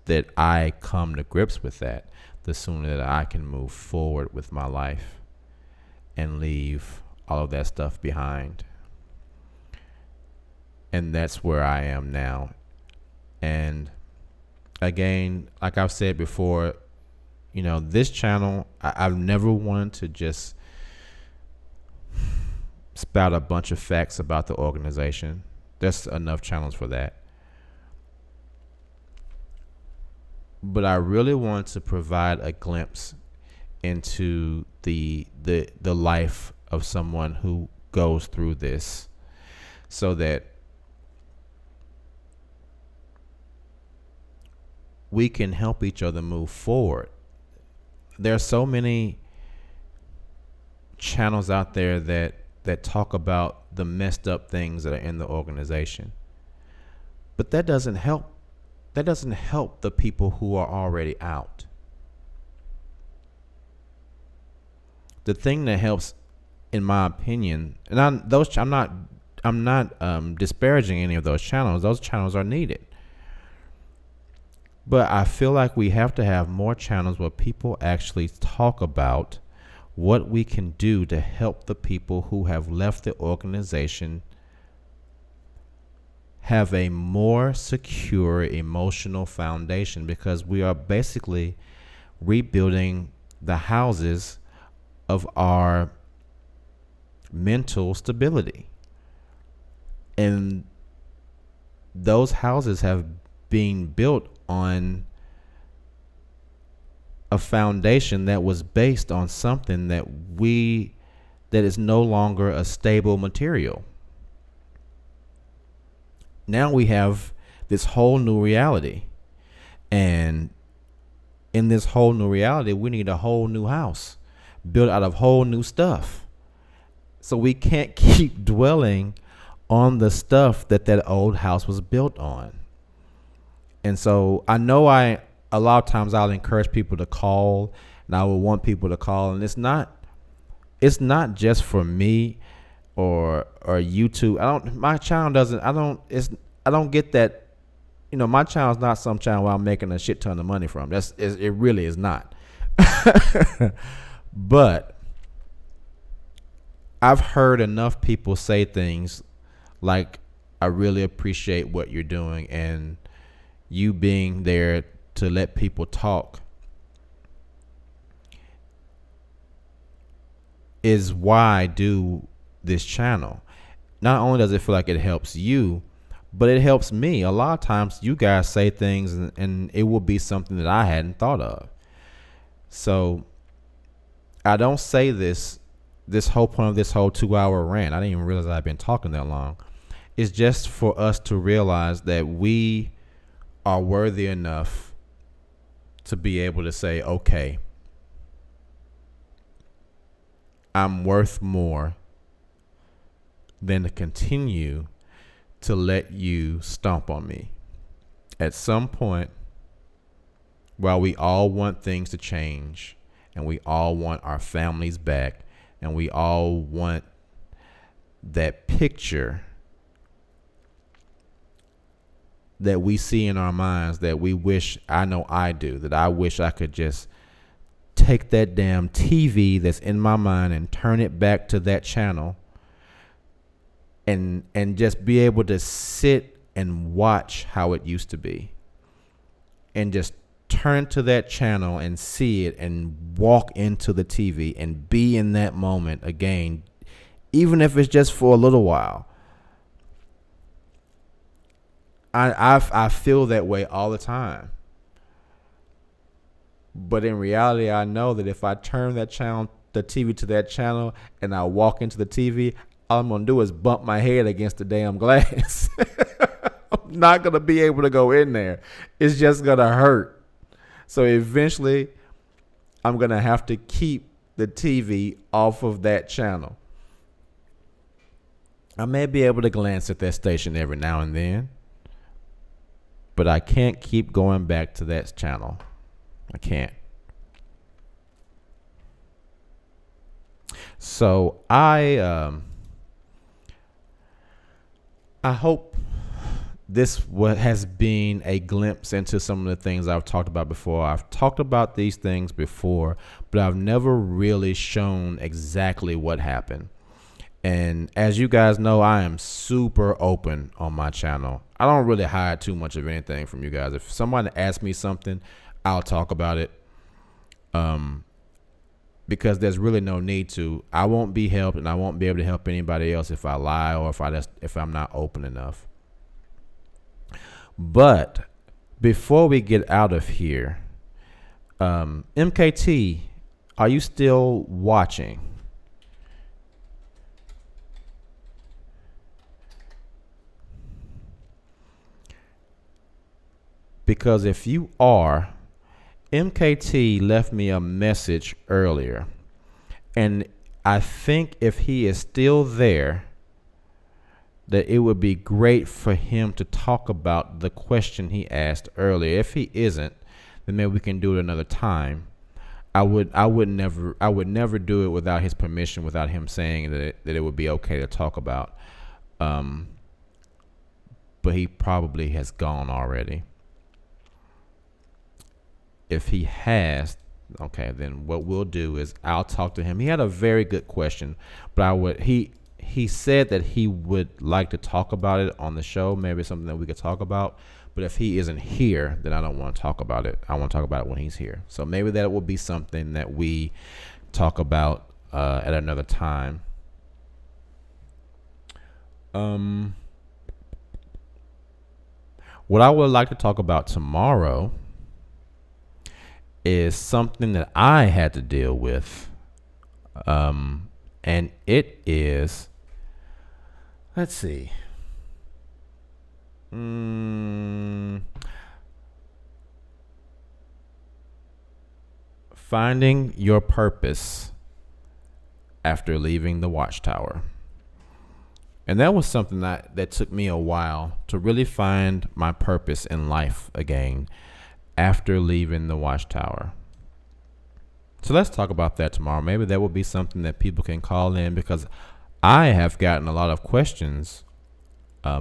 that I come to grips with that, the sooner that I can move forward with my life and leave all of that stuff behind. And that's where I am now. And again, like I've said before, this channel, I've never wanted to just spout a bunch of facts about the organization. There's enough channels for that. But I really want to provide a glimpse into the life of someone who goes through this, so that we can help each other move forward. There are so many channels out there that talk about the messed up things that are in the organization, but that doesn't help the people who are already out. The thing that helps, in my opinion, and I'm not disparaging any of those channels. Those channels are needed. But I feel like we have to have more channels where people actually talk about what we can do to help the people who have left the organization have a more secure emotional foundation, because we are basically rebuilding the houses of our mental stability. And those houses have been built on a foundation that was based on something that is no longer a stable material. Now we have this whole new reality, and in this whole new reality, we need a whole new house built out of whole new stuff. So we can't keep dwelling on the stuff that old house was built on. And so I know a lot of times I'll encourage people to call, and I will want people to call, and it's not just for me or YouTube. I don't get that. My channel is not some channel where I'm making a shit ton of money from. It really is not. But I've heard enough people say things like, I really appreciate what you're doing, and you being there to let people talk is why I do this channel. Not only does it feel like it helps you, but it helps me. A lot of times you guys say things and it will be something that I hadn't thought of. So I don't say this whole point of this whole 2-hour rant. I didn't even realize I've been talking that long. It's just for us to realize that we are worthy enough to be able to say, okay, I'm worth more than to continue to let you stomp on me. At some point, while we all want things to change, and we all want our families back, and we all want that picture that we see in our minds that we wish, I know I do, that I wish I could just take that damn TV that's in my mind and turn it back to that channel and just be able to sit and watch how it used to be, and just turn to that channel and see it and walk into the TV and be in that moment again, even if it's just for a little while. I feel that way all the time. But in reality, I know that if I turn that channel the TV to that channel and I walk into the TV, all I'm going to do is bump my head against the damn glass. I'm not going to be able to go in there. It's just going to hurt. So eventually, I'm going to have to keep the TV off of that channel. I may be able to glance at that station every now and then, but I can't keep going back to that channel. I can't. So I hope this has been a glimpse into some of the things I've talked about before. I've talked about these things before, but I've never really shown exactly what happened. And as you guys know, I am super open on my channel. I don't really hide too much of anything from you guys. If someone asks me something, I'll talk about it. Because there's really no need to. I won't be helped, and I won't be able to help anybody else if I lie or if I'm not open enough. But before we get out of here, MKT, are you still watching? Because if you are, MKT left me a message earlier, and I think if he is still there, that it would be great for him to talk about the question he asked earlier. If he isn't, then maybe we can do it another time. I would never do it without his permission, without him saying that it would be okay to talk about. But he probably has gone already. If he has, okay, then what we'll do is I'll talk to him. He had a very good question, but he said that he would like to talk about it on the show, maybe something that we could talk about. But if he isn't here, then I don't want to talk about it. I want to talk about it when he's here. So maybe that will be something that we talk about at another time. What I would like to talk about tomorrow is something that I had to deal with. And it is, let's see. Finding your purpose after leaving the Watchtower. And that was something that took me a while to really find my purpose in life again after leaving the Watchtower. So let's talk about that tomorrow. Maybe that will be something that people can call in, because I have gotten a lot of questions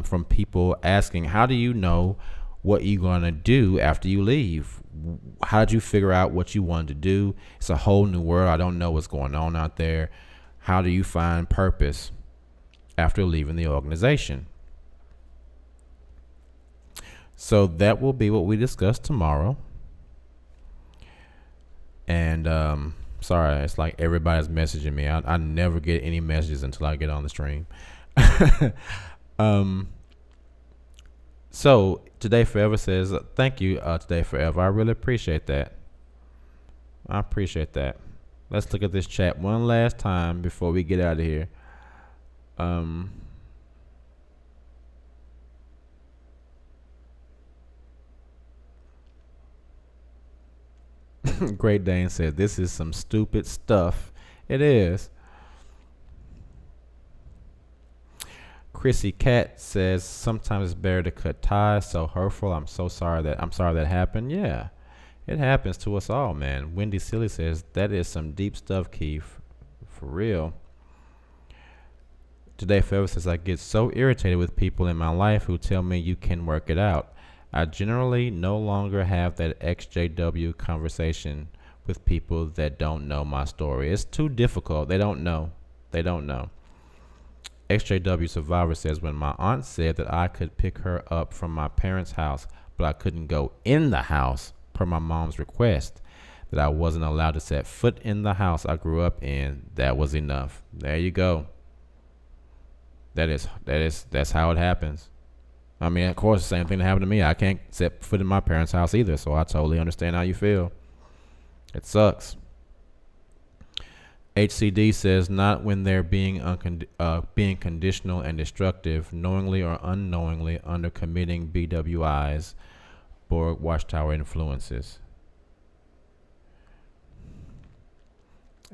from people asking, how do you know what you're going to do after you leave? How did you figure out what you wanted to do? It's a whole new world. I don't know what's going on out there. How do you find purpose after leaving the organization? So that will be what we discuss tomorrow. And sorry, it's like everybody's messaging me. I never get any messages until I get on the stream. So Today Forever says, thank you, Today Forever. I really appreciate that. I appreciate that. Let's look at this chat one last time before we get out of here. Great Dane said, this is some stupid stuff. It is. Chrissy Cat says, sometimes it's better to cut ties. So hurtful. I'm sorry that happened. Yeah, it happens to us all, man. Wendy Silly says, that is some deep stuff, Keith. For real. Today Forever says, I get so irritated with people in my life who tell me you can work it out. I generally no longer have that XJW conversation with people that don't know my story. It's too difficult. They don't know. XJW Survivor says, when my aunt said that I could pick her up from my parents' house, but I couldn't go in the house per my mom's request, that I wasn't allowed to set foot in the house I grew up in, that was enough. There you go. That's how it happens. I mean, of course, the same thing that happened to me. I can't set foot in my parents' house either, so I totally understand how you feel. It sucks. HCD says not when they're being conditional and destructive, knowingly or unknowingly under committing BWIs, Borg Watchtower influences.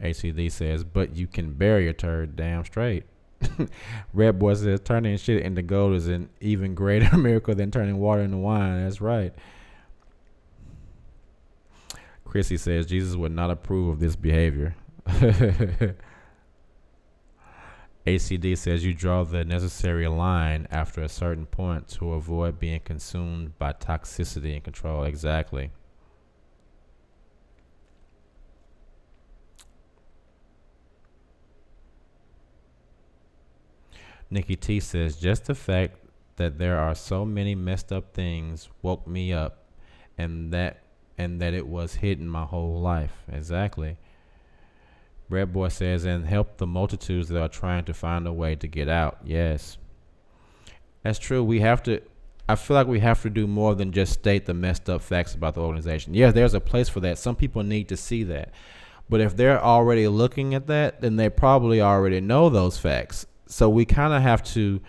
HCD says, but you can bury a turd damn straight. Red Boy says turning shit into gold is an even greater miracle than turning water into wine. That's right. Chrissy says Jesus would not approve of this behavior. ACD says you draw the necessary line after a certain point to avoid being consumed by toxicity and control. Exactly. Nikki T says just the fact that there are so many messed up things woke me up, and that it was hidden my whole life. Exactly. Red Boy says, and help the multitudes that are trying to find a way to get out. Yes. That's true. I feel like we have to do more than just state the messed up facts about the organization. Yeah, there's a place for that. Some people need to see that. But if they're already looking at that, then they probably already know those facts. So we kind of have to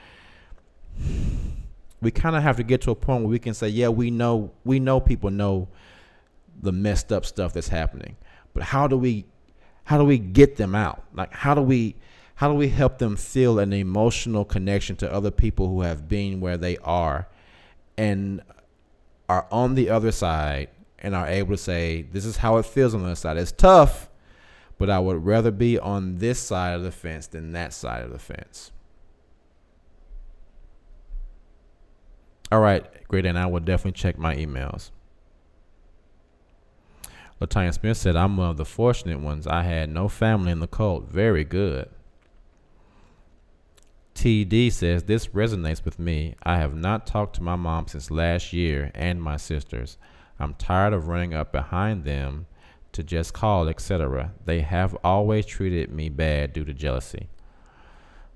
get to a point where we can say, yeah, we know people know the messed up stuff that's happening. But how do we get them out? Like, how do we help them feel an emotional connection to other people who have been where they are and are on the other side and are able to say, this is how it feels on the other side. It's tough, but I would rather be on this side of the fence than that side of the fence. All right, great, and I will definitely check my emails. Latanya Smith said, I'm one of the fortunate ones. I had no family in the cult. Very good. TD says, this resonates with me. I have not talked to my mom since last year and my sisters. I'm tired of running up behind them to just call, etc. They have always treated me bad due to jealousy.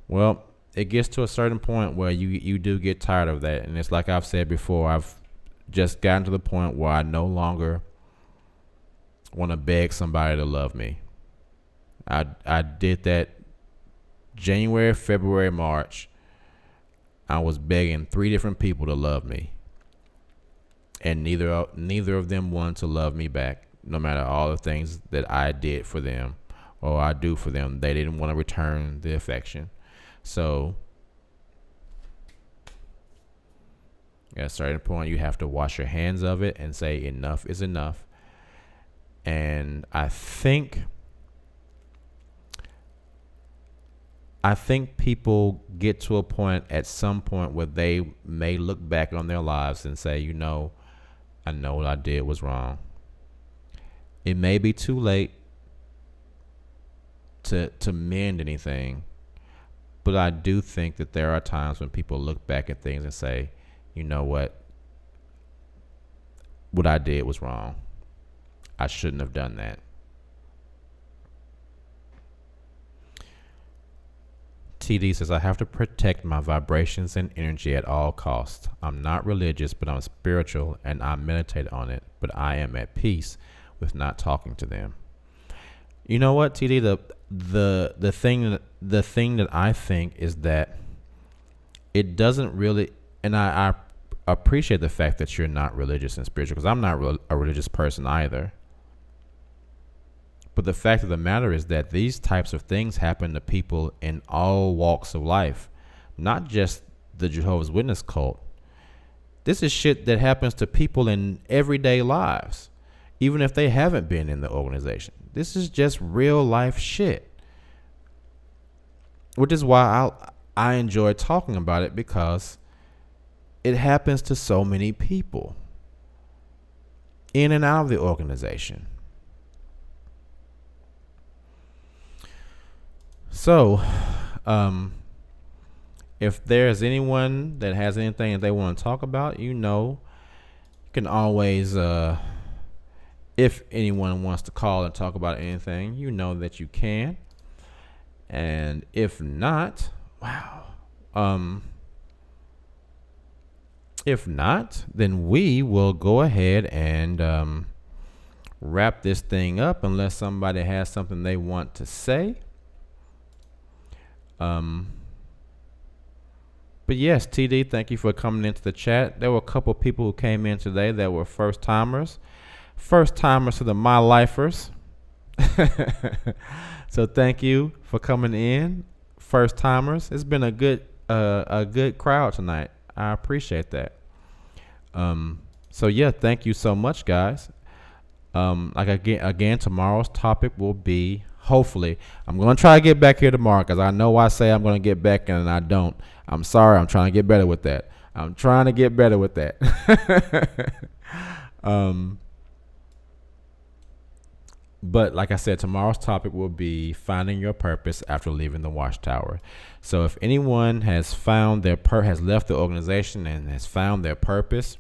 Well, it gets to a certain point where you do get tired of that. And it's like I've said before, I've just gotten to the point where I no longer want to beg somebody to love me. I did that January, February, March. I was begging 3 different people to love me, and neither of them wanted to love me back. No matter all the things that I did for them or I do for them, they didn't want to return the affection. So at a certain point, you have to wash your hands of it and say enough is enough. And I think people get to a point at some point where they may look back on their lives and say, I know what I did was wrong. It may be too late to mend anything, but I do think that there are times when people look back at things and say, you know what I did was wrong. I shouldn't have done that. TD says, I have to protect my vibrations and energy at all costs. I'm not religious, but I'm spiritual, and I meditate on it, but I am at peace with not talking to them. You know what, TD? The thing that I think is that it doesn't really, and I appreciate the fact that you're not religious and spiritual, because I'm not a religious person either. But the fact of the matter is that these types of things happen to people in all walks of life, not just the Jehovah's Witness cult. This is shit that happens to people in everyday lives, even if they haven't been in the organization. This is just real life shit, which is why I enjoy talking about it, because it happens to so many people in and out of the organization. So, if there's anyone that has anything that they want to talk about, you can always, if anyone wants to call and talk about anything, that you can. And if not, if not, then we will go ahead and wrap this thing up unless somebody has something they want to say. But yes, TD, thank you for coming into the chat. There were a couple people who came in today that were first timers to the My Lifers. So thank you for coming in, first timers. It's been a good crowd tonight. I appreciate that. So yeah, thank you so much, guys. Like again, tomorrow's topic will be, hopefully, I'm going to try to get back here tomorrow, because I know I say I'm going to get back and I don't. I'm sorry. I'm trying to get better with that. But like I said, tomorrow's topic will be finding your purpose after leaving the watchtower. So if anyone has found their has left the organization and has found their purpose,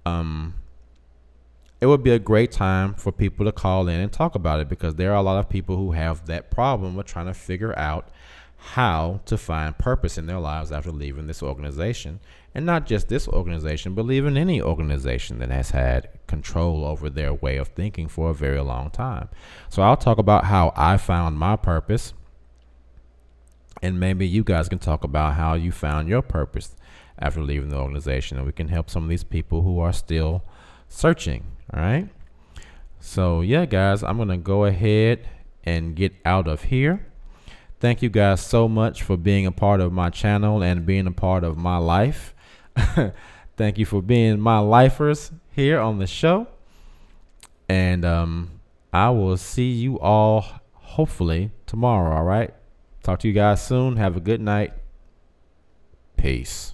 it would be a great time for people to call in and talk about it, because there are a lot of people who have that problem with trying to figure out how to find purpose in their lives after leaving this organization. And not just this organization, but even any organization that has had control over their way of thinking for a very long time. So I'll talk about how I found my purpose, and maybe you guys can talk about how you found your purpose after leaving the organization, and we can help some of these people who are still searching. All right. So yeah, guys, I'm going to go ahead and get out of here. Thank you guys so much for being a part of my channel and being a part of my life. Thank you for being my lifers here on the show. And I will see you all hopefully tomorrow. All right. Talk to you guys soon. Have a good night. Peace.